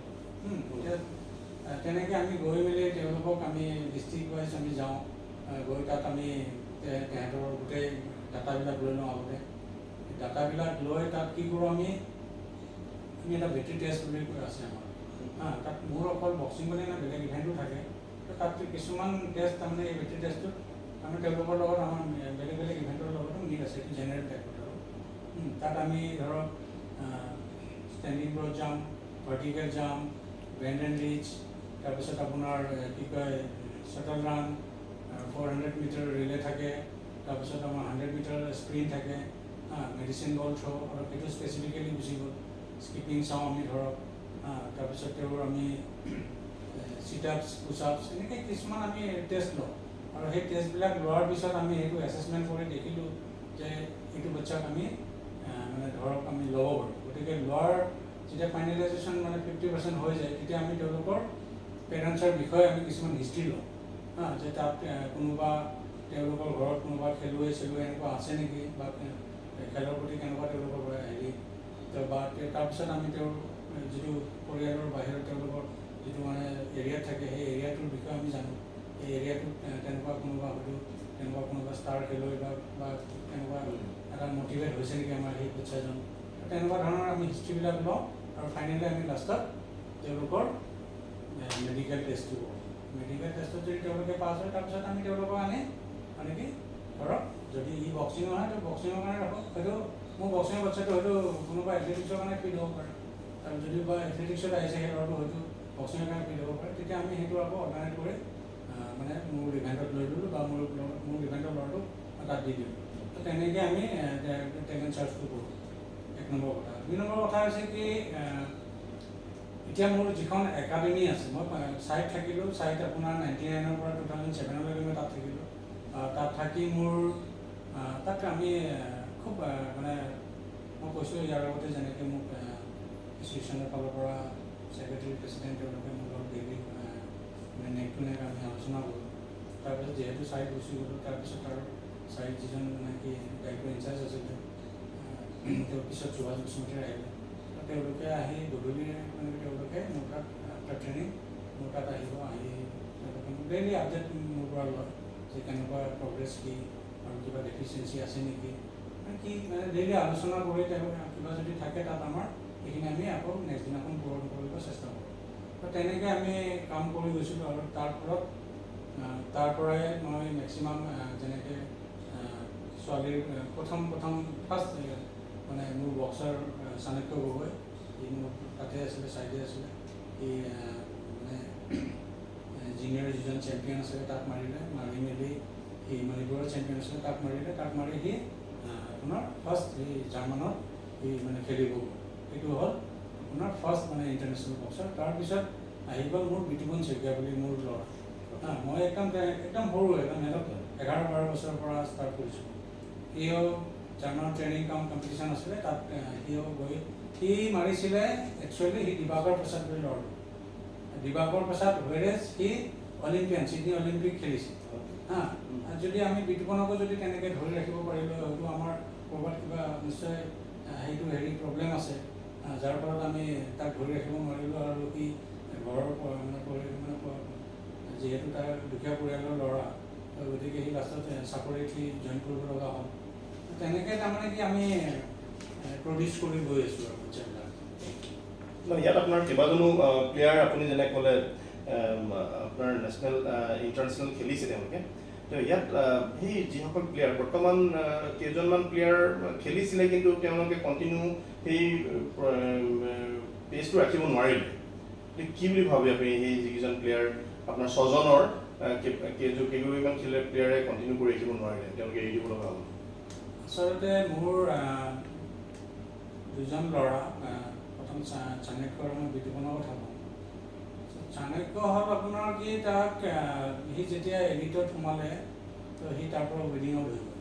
তেনেকৈ আমি গৈ মেলি তেওঁলোকক আমি ডিষ্ট্ৰিক্ট ৱাইজ আমি যাওঁ গৈ তাত আমি তেহেঁতৰ গোটেই ডাটাবিলাক লৈ লওঁ আগতে ডাটাবিলাক লৈ তাত কি কৰোঁ আমি এটা বেটাৰী টেষ্ট বুলি আছে আমাৰ তাত মোৰ অকল বক্সিং বুলি না বেলেগ ইভেণ্টো থাকে তাত কিছুমান টেষ্ট তাৰমানে এই বেটাৰী টেষ্টটোত আমি তেওঁলোকৰ লগত আমাৰ বেলেগ বেলেগ ইভেণ্টৰ লগতো মিল আছে এইটো জেনেৰেল টাইপত আৰু তাত আমি ধৰক standing broad jump vertical jump bend and reach তাৰপিছত আপোনাৰ কি কয় শ্বাটল ৰান 400 মিটাৰ ৰিলে থাকে তাৰপিছত আমাৰ 100 মিটাৰ স্প্ৰিণ্ট থাকে মেডিচিন বল থ্ৰ' আৰু সেইটো স্পেচিফিকেলি গুচি গ'ল স্কিপিং চাওঁ আমি ধৰক তাৰপিছত তেওঁৰ আমি চিটআপছ পুছআপছ এনেকৈ কিছুমান আমি টেষ্ট লওঁ আৰু সেই টেষ্টবিলাক লোৱাৰ পিছত আমি সেইটো এছেছমেণ্ট কৰি দেখিলোঁ যে এইটো বাচ্চাক আমি মানে ধৰক আমি ল'ব পাৰোঁ গতিকে লোৱাৰ যেতিয়া ফাইনেলাইজেশ্যন মানে 50% হৈ যায় তেতিয়া আমি তেওঁলোকৰ পেৰেণ্টছৰ বিষয়ে আমি কিছুমান হিষ্ট্ৰী লওঁ যে তাত কোনোবা তেওঁলোকৰ ঘৰত কোনোবা খেলুৱৈ এনেকুৱা আছে নেকি বা খেলৰ প্ৰতি কেনেকুৱা তেওঁলোকৰ হেৰি বা তাৰপিছত আমি তেওঁৰ যিটো পৰিয়ালৰ বাহিৰত তেওঁলোকৰ যিটো মানে এৰিয়াত থাকে সেই এৰিয়াটোৰ বিষয়ে আমি জানো এই এৰিয়াটোত তেনেকুৱা কোনোবা ষ্টাৰ খেলুৱৈ বা তেনেকুৱা এটা মটিভেট হৈছে নেকি আমাৰ সেই বাচ্চাজন তেনেকুৱা ধৰণৰ আমি হিষ্ট্ৰীবিলাক লওঁ আৰু ফাইনেলি আমি লাষ্টত তেওঁলোকৰ মেডিকেল টেষ্টটো কৰোঁ মেডিকেল টেষ্টত যদি তেওঁলোকে পাছ হয় তাৰপিছত আমি তেওঁলোকক আনি মানে কি ধৰক যদি ই বক্সিং হয় তো বক্সিঙৰ কাৰণে ৰাখক হয়তো মোৰ বক্সিঙৰ বাচ্চাটো হয়তো কোনোবা এথলেটিক্সৰ কাৰণে ফিট হ'ব পাৰে আৰু যদি বা এথলেটিক্সত আহিছে সেই ল'ৰাটো হয়তো বক্সিঙৰ কাৰণে ফিট হ'ব পাৰে তেতিয়া আমি সেইটো আকৌ অৰ্গেনাইজ কৰি মানে মোৰ ইভেণ্টত লৈ ল'লোঁ বা মোৰ ইভেণ্টৰ ল'ৰাটো তাত দি দিলোঁ তো তেনেকৈ আমি টেলেণ্ট চাৰ্চটো কৰোঁ 1 নম্বৰ কথা 2 নম্বৰ কথা হৈছে কি এতিয়া মোৰ যিখন একাডেমি আছে মই চাইট থাকিলোঁ চাইট আপোনাৰ 99ৰ পৰা 2007লৈকে মই তাত থাকিলোঁ তাত থাকি মোৰ তাত আমি খুব মানে মই কৈছোঁ ইয়াৰ আগতে যেনেকৈ মোক এছ'চিয়েশ্যনৰ ফালৰ পৰা ছেক্ৰেটাৰী প্ৰেছিডেণ্ট তেওঁলোকে মোৰ লগত ডেইলি মানে নেক টু নেক আমি আলোচনা কৰোঁ তাৰপিছত যিহেতু চাইড গুচি গ'লোঁ, তাৰপিছত আৰু চাইড যিজন মানে কি দায়িত্ব ইনচাৰ্জ আছিলে তেওঁ পিছত যোগাযোগ সমিতিৰ আহিলে। তেওঁলোকে আহি গধূলি মানে তেওঁলোকে মোৰ তাত আফটাৰ ট্ৰেইনিং মোৰ তাত আহিব, আহি তেওঁলোকে ডেইলি আপডেট মোৰ পৰা লয় যে কেনেকুৱা প্ৰগ্ৰেছ কি আৰু কিবা ডেফিচিয়েঞ্চি আছে নেকি, কি মানে ডেইলি আলোচনা কৰি তেওঁলোকে কিবা যদি থাকে তাত আমাৰ এইখিনি আমি আকৌ নেক্সট দিনাখন পূৰণ কৰিব চেষ্টা কৰোঁ। তো তেনেকৈ আমি কাম কৰি গৈছিলোঁ আৰু তাৰ পৰাই মই মেক্সিমাম যেনেকৈ ছোৱালীৰ প্ৰথম ফাৰ্ষ্ট মানে মোৰ বক্সাৰ চাণক্য গগৈ, সি মোৰ তাতে আছিলে, চাইডে আছিলে। সি মানে জুনিয়ৰ যিজন চেম্পিয়ন আছিলে তাক মাৰি মেলি সি মণিপুৰৰ চেম্পিয়ন আছিলে তাক মাৰি সি আপোনাৰ ফাৰ্ষ্ট সি জাৰ্মানত সি মানে খেলিব। সেইটো হ'ল আপোনাৰ ফাৰ্ষ্ট মানে ইণ্টাৰনেশ্যনেল বক্সাৰ। তাৰপিছত আহি গ'ল মোৰ বিতুপন শইকীয়া বুলি মোৰ ল'ৰা। মই একদম সৰু, একদম 11-12 বছৰৰ পৰা ষ্টাৰ্ট কৰিছোঁ। সিও জাৰ্মানৰ ট্ৰেইনিং কম্পিটিশ্যন আছিলে, তাত সিও গৈ সি মাৰিছিলে একচুৱেলি সি দিবাকৰ প্ৰসাদ বুলি ল'ৰাটো। দিবাকৰ প্ৰসাদ হুৱেৰেজ সি অলিম্পিয়ান ছিডনী অলিম্পিক খেলিছিল। যদি আমি বিতুপনকো যদি তেনেকৈ ধৰি ৰাখিব পাৰিলোঁ হয়তো আমাৰ ক'ৰবাত কিবা নিশ্চয় সেইটো প্ৰব্লেম আছে, যাৰ ফলত আমি তাক ধৰি ৰাখিব নোৱাৰিলোঁ। আৰু সি ঘৰৰ যিহেতু তাৰ দুখীয়া পৰিয়ালৰ ল'ৰা, গতিকে সি লাষ্টত চাকৰিত সি জইন কৰিব লগা হ'ল। তেনেকৈ তাৰমানে কি আমি প্ৰডিউচ কৰি গৈ আছোঁ আৰু বাচ্চাবিলাক। ইয়াত আপোনাৰ কেইবাজনো প্লেয়াৰ আপুনি যেনে ক'লে আপোনাৰ নেশ্যনেল ইণ্টাৰনেশ্যনেল খেলিছে তেওঁলোকে। তো ইয়াত সেই যিসকল প্লেয়াৰ বৰ্তমান কেইজনমান প্লেয়াৰ খেলিছিলে কিন্তু তেওঁলোকে কণ্টিনিউ সেই পেজটো ৰাখিব নোৱাৰিলে। কি বুলি ভাবে আপুনি সেই যিকেইজন প্লেয়াৰ আপোনাৰ 6জনৰ কেইগৰাকীমান প্লেয়াৰে কণ্টিনিউ কৰি ৰাখিব নোৱাৰিলে, তেওঁলোকে এৰি দিব লগা হ'ল? আচলতে মোৰ দুজন ল'ৰা, প্ৰথম চাণক্য আৰু মই বিতুপনৰ কথা কওঁ। চাণক্য হ'ল আপোনাৰ কি তাক সি যেতিয়া এডিটত সোমালে তো সি তাৰ পৰা ৱেডিঙত হৈ গ'ল।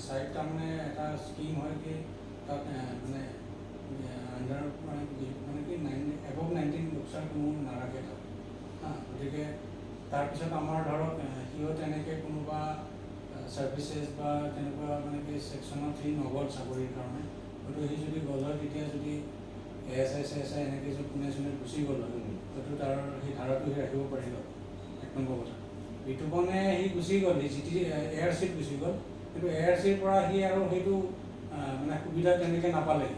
চাইড তাৰমানে এটা স্কিম হয় কি তাত মানে আণ্ডাৰ মানে কি এবভ 19 বক্সাৰ কোনো নাৰাখে তাত। গতিকে তাৰপিছত আমাৰ ধৰক সিও তেনেকৈ কোনোবা ছাৰ্ভিচেছ বা তেনেকুৱা মানে কি ছেকশ্যনত সি নগ'ল চাকৰিৰ কাৰণে, হয়তো সি যদি গ'ল হয় তেতিয়া যদি ASI CSI এনেকৈ যদি কোনে গুচি গ'ল হয় হয়তো তাৰ সেই ধাৰাটো সি ৰাখিব পাৰিলে। এক নম্বৰ কথা। বিতুপনে সি গুচি গ'ল, সি ARCত গুচি গ'ল, কিন্তু ARCৰ পৰা সি আৰু সেইটো মানে সুবিধা তেনেকৈ নাপালে।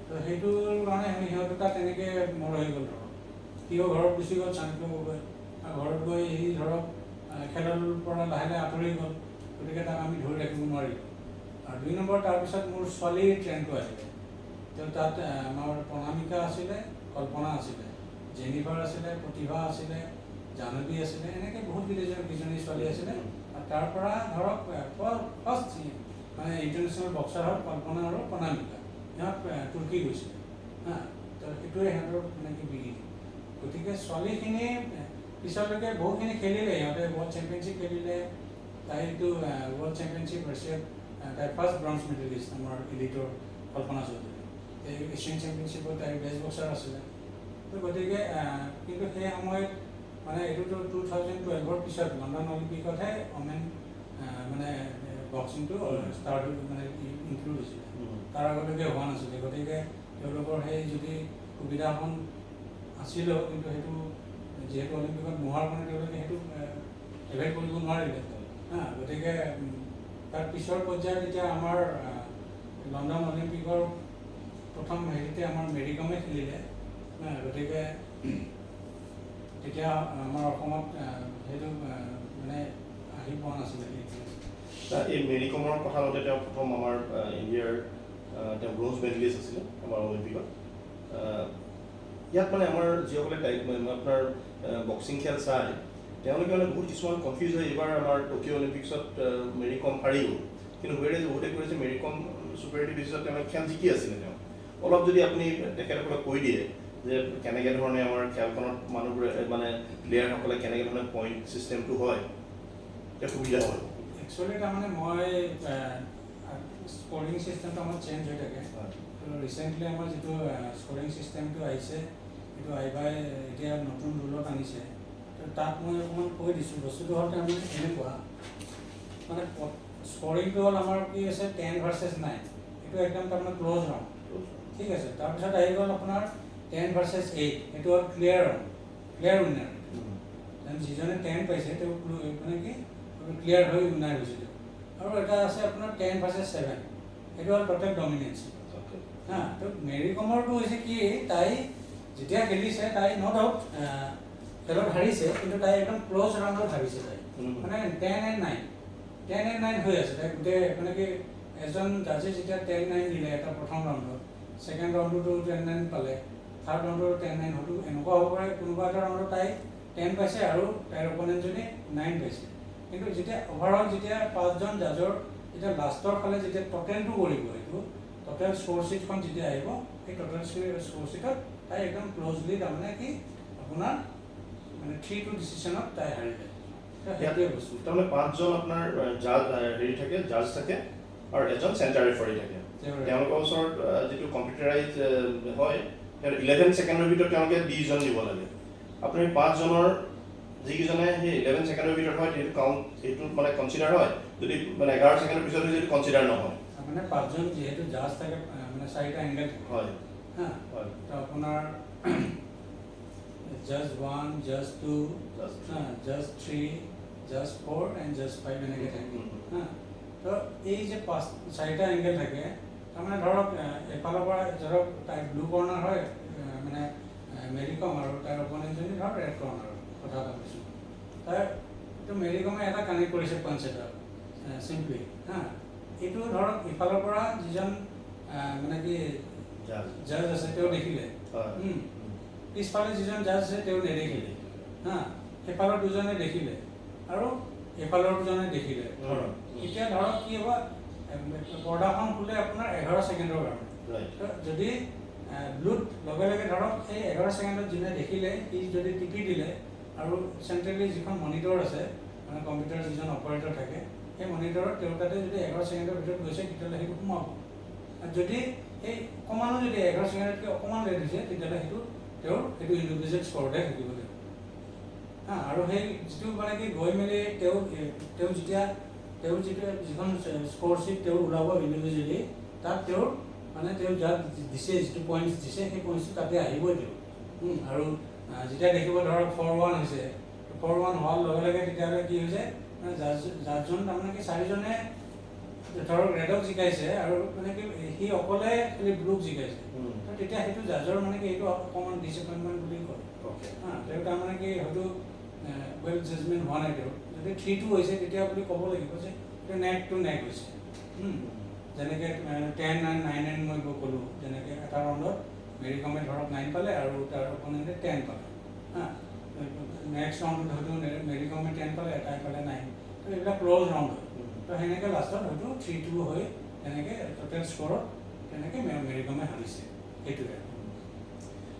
তো সেইটোৰ কাৰণে সিহঁত দুটা তেনেকৈ মৰহি গ'ল। ধৰক সিও ঘৰত গুচি গ'ল, চাণক্য গগৈ ঘৰত গৈ সি ধৰক খেলৰ পৰা লাহে আঁতৰি গ'ল, গতিকে তাক আমি ধৰি ৰাখিব নোৱাৰিলোঁ। আৰু 2 নম্বৰ তাৰপিছত মোৰ ছোৱালীৰ ট্ৰেণ্ডটো আহিলে। তেওঁ তাত আমাৰ প্ৰণামিকা আছিলে, কল্পনা আছিলে, জেনিফাৰ আছিলে, প্ৰতিভা আছিলে, জাহ্নৱী আছিলে, এনেকৈ বহুত কেইজনী ছোৱালী আছিলে। আৰু তাৰ পৰা ধৰক ফাৰ্ষ্ট মানে ইণ্টাৰনেশ্যনেল বক্সাৰ হ'ল কল্পনা আৰু প্ৰণামিকা। সিহঁত তুৰ্কী গৈছিলে। তো সেইটোৱে সিহঁতৰ মানে কি বিগিনি। গতিকে ছোৱালীখিনি পিছলৈকে বহুখিনি খেলিলে, সিহঁতে ৱৰ্ল্ড চেম্পিয়নশ্বিপ খেলিলে। তাইতো ৱৰ্ল্ড চেম্পিয়নশ্বিপ ৰাছিয়াত তাই ফাৰ্ষ্ট ব্ৰঞ্জ মেডেলিষ্ট আমাৰ এলিটৰ কল্পনা চৌধুৰী। এছিয়ান চেম্পিয়নশ্বিপত তাইৰ বেষ্ট বক্সাৰ আছিলে। তো গতিকে কিন্তু সেই সময়ত মানে এইটোতো 2012ৰ পিছত লণ্ডন অলিম্পিকতহে ওমেন মানে বক্সিংটো ষ্টাৰ্ট মানে ইনক্লুড হৈছিলে, তাৰ আগলৈকে হোৱা নাছিলে। গতিকে তেওঁলোকৰ সেই যদি সুবিধাখন আছিলেও কিন্তু সেইটো যিহেতু অলিম্পিকত নোহোৱাৰ কাৰণে তেওঁলোকে সেইটো এভইড কৰিব নোৱাৰিলে। গতিকে তাৰ পিছৰ পৰ্যায়ত এতিয়া আমাৰ লণ্ডন অলিম্পিকৰ প্ৰথম হেৰিতে আমাৰ মেৰিকমে খেলিলে। গতিকে তেতিয়া আমাৰ অসমত সেইটো মানে আহি পোৱা নাছিলে। এই মেৰিকমৰ কথা মতে তেওঁ প্ৰথম আমাৰ ইণ্ডিয়াৰ তেওঁ ব্ৰঞ্জ মেডেলিষ্ট আছিলে আমাৰ অলিম্পিকত। ইয়াত মানে আমাৰ যিসকলে আপোনাৰ বক্সিং খেল চায় তেওঁলোকে মানে বহুত কিছুমান কনফিউজ হয়। এইবাৰ আমাৰ টকিঅ' অলিম্পিকছত মেৰিকম হাৰি গ'ল, কিন্তু হুৱেৰেজ বহুতে কৈছে মেৰিকম ছুপাৰিটি বেচিছত তেওঁ খেল জিকি আছিলে। তেওঁ অলপ যদি আপুনি তেখেতসকলক কৈ দিয়ে যে কেনেকৈ ধৰণে আমাৰ খেলখনত মানুহবোৰে মানে প্লেয়াৰসকলে কেনেকৈ ধৰণে পইণ্ট ছিষ্টেমটো হয়, এতিয়া সুবিধা হয়। একচুৱেলি তাৰমানে মই স্ক'ৰিং ছিষ্টেমটো আমাৰ চেঞ্জ হৈ থাকে। ৰিচেণ্টলি আমাৰ যিটো স্ক'ৰিং ছিষ্টেমটো আহিছে সেইটো আইবাই এতিয়া নতুন ৰুলত আনিছে। তো তাত মই অকণমান কৈ দিছোঁ। বস্তুটো হ'ল তাৰমানে এনেকুৱা, মানে স্কৰিংটো হ'ল আমাৰ কি আছে 10 ভাৰ্চেছ 9, এইটো একদম তাৰমানে ক্ল'জ ৰাউণ্ড, ঠিক আছে। তাৰপিছত আহি গ'ল আপোনাৰ 10 ভাৰ্চেছ 8, এইটো হ'ল ক্লিয়াৰ ৰাউণ্ড, ক্লিয়াৰ উইনাৰ। যিজনে 10 পাইছে তেওঁ মানে কি ক্লিয়াৰ হৈ উইনাৰ হৈছে তেওঁ। আৰু এটা আছে আপোনাৰ 10 ভাৰ্চেছ 7, এইটো হ'ল ট'টেল ডমিনেঞ্চ। হা, তো মেৰী কমৰটো হৈছে কি, তাই যেতিয়া খেলিছে তাই ন' ডাউট খেলত হাৰিছে, কিন্তু তাই একদম ক্ল'জ ৰাউণ্ডত হাৰিছে তাই, মানে 10-9 হৈ আছে তাই গোটেই। মানে কি এজন জাজে যেতিয়া 10-9 দিলে এটা প্ৰথম ৰাউণ্ডত, ছেকেণ্ড ৰাউণ্ডতো 10-9 পালে, থাৰ্ড ৰাউণ্ডতো 10-9 হয়তো এনেকুৱা হ'ব পাৰে কোনোবা এটা ৰাউণ্ডত তাই 10 পাইছে আৰু তাইৰ অপনেণ্টজনে 9 পাইছে। কিন্তু যেতিয়া অভাৰঅল যেতিয়া 5জন জাজৰ যেতিয়া লাষ্টৰ ফালে যেতিয়া ট'টেলটো কৰিব, এইটো ট'টেল স্ক'ৰ শ্বীটখন যেতিয়া আহিব, সেই ট'টেল স্ক'ৰ শ্বীটত তাই একদম ক্ল'জলি তাৰমানে কি আপোনাৰ মানে 3-2 ডিচিশ্যনত তাই হাৰিলে। সেইটোৱে বস্তু। তাৰমানে 5জন আপোনাৰ জাজ হেৰি থাকে, জাজ থাকে আৰু এজন চেণ্টাৰ ৰেফাৰী থাকে। তেওঁলোকৰ ওচৰত যিটো কম্পিউটাৰাইজ হয়, 11 ছেকেণ্ডৰ ভিতৰত তেওঁলোকে 20জন দিব লাগে। আপুনি 5জনৰ যিকেইজনে সেই 11 ছেকেণ্ডৰ ভিতৰত হয় সেইটো কাউণ্ট, সেইটো মানে কনচিডাৰ হয়। যদি মানে 11 ছেকেণ্ডৰ পিছত হয় সেইটো কনচিডাৰ নহয়। মানে 5জন যিহেতু জাজ থাকে, মানে 4টা এংগেল থাকে। হয়, হা, হয়। তো আপোনাৰ জাজ 1, জাজ 2, জাজ 3, জাজ 4 এণ্ড জাজ 5 এনেকৈ থাকে। হা, তো এই যে 4টা এংগেল থাকে, তাৰমানে ধৰক এফালৰ পৰা ধৰক তাই ব্লু কৰ্ণাৰ হয়, মানে মেৰী কম, আৰু তাৰ অপনেণ্টজনী ধৰক ৰেড কৰ্ণাৰ, কথা এটা কৈছোঁ। এইটো মেৰী কমে এটা কানেক্ট কৰিছে পইণ্টছ এটা চিম্পলি। হা, এইটো ধৰক ইফালৰ পৰা যিজন মানে কি জাজ আছে তেওঁ দেখিলে, পিছফালে যিজন জাজ আছে তেওঁ নেদেখিলে। হা, সেইফালৰ দুজনে দেখিলে আৰু এইফালৰ দুজনে দেখিলে। ধৰক এতিয়া ধৰক কি হ'ব, পৰ্দাখন খোলে আপোনাৰ 11 ছেকেণ্ডৰ কাৰণে। যদি ব্লুত লগে লগে ধৰক সেই 11 ছেকেণ্ডত যোনে দেখিলে সি যদি টিপি দিলে, আৰু চেণ্ট্ৰেলি যিখন মনিটৰ আছে, মানে কম্পিউটাৰ যিজন অপাৰেটৰ থাকে, সেই মনিটৰত তেওঁৰ তাতে যদি 11 ছেকেণ্ডৰ ভিতৰত গৈছে তেতিয়াহ'লে সেইটো সোমাব। আৰু যদি সেই অকণমানো যদি 11 ছেকেণ্ডতকৈ অকণমান লেট হৈছে, তেতিয়াহ'লে সেইটো ইণ্ডিভিজুৱেল স্ক'ৰতে থাকিব লাগিব। হা, আৰু সেই যিটো মানে কি গৈ মেলি তেওঁ যিখন স্ক'ৰ শ্বীট তেওঁ ওলাব ইণ্ডিভিজুৱেলি, তাত তেওঁৰ যাক দিছে, যিটো পইণ্টছ দিছে, সেই পইণ্টছটো তাতে আহিবই তেওঁ। আৰু যেতিয়া দেখিব ধৰক 4-1 হৈছে, 4-1 হোৱাৰ লগে লগে তেতিয়াহ'লে কি হৈছে, জাজজন তাৰমানে কি 4জনে ধৰক ৰেডক জিকাইছে আৰু মানে কি সি অকলে খালি ব্লুক জিকাইছে। তো তেতিয়া সেইটো জাজৰ মানে কি এইটো অকণমান ডিছএপইণ্টমেণ্ট বুলি কয়। হা, তেওঁ তাৰমানে কি হয়তো ৱেল জাজমেণ্ট হোৱা নাই তেওঁৰ। যদি 3-2 হৈছে তেতিয়া আপুনি ক'ব লাগিব যে এইটো নেক টু নেক হৈছে। যেনেকৈ 10-9 মই ক'লোঁ, যেনেকৈ এটা ৰাউণ্ডত মেৰী কমে ধৰক 9 পালে আৰু তাৰ অপনেণ্টে 10 পালে। হা, নেক্সট ৰাউণ্ডত হয়তো মেৰী কমে 10 পালে, এটাই পালে 9। তো এইবিলাক ক্ল'জ ৰাউণ্ড হয়। তো সেনেকৈ লাষ্টত হয়তো 3-2 হৈ তেনেকৈ ট'টেল স্ক'ৰত তেনেকৈ মেৰী কমে হাৰিছে। সেইটোৱে।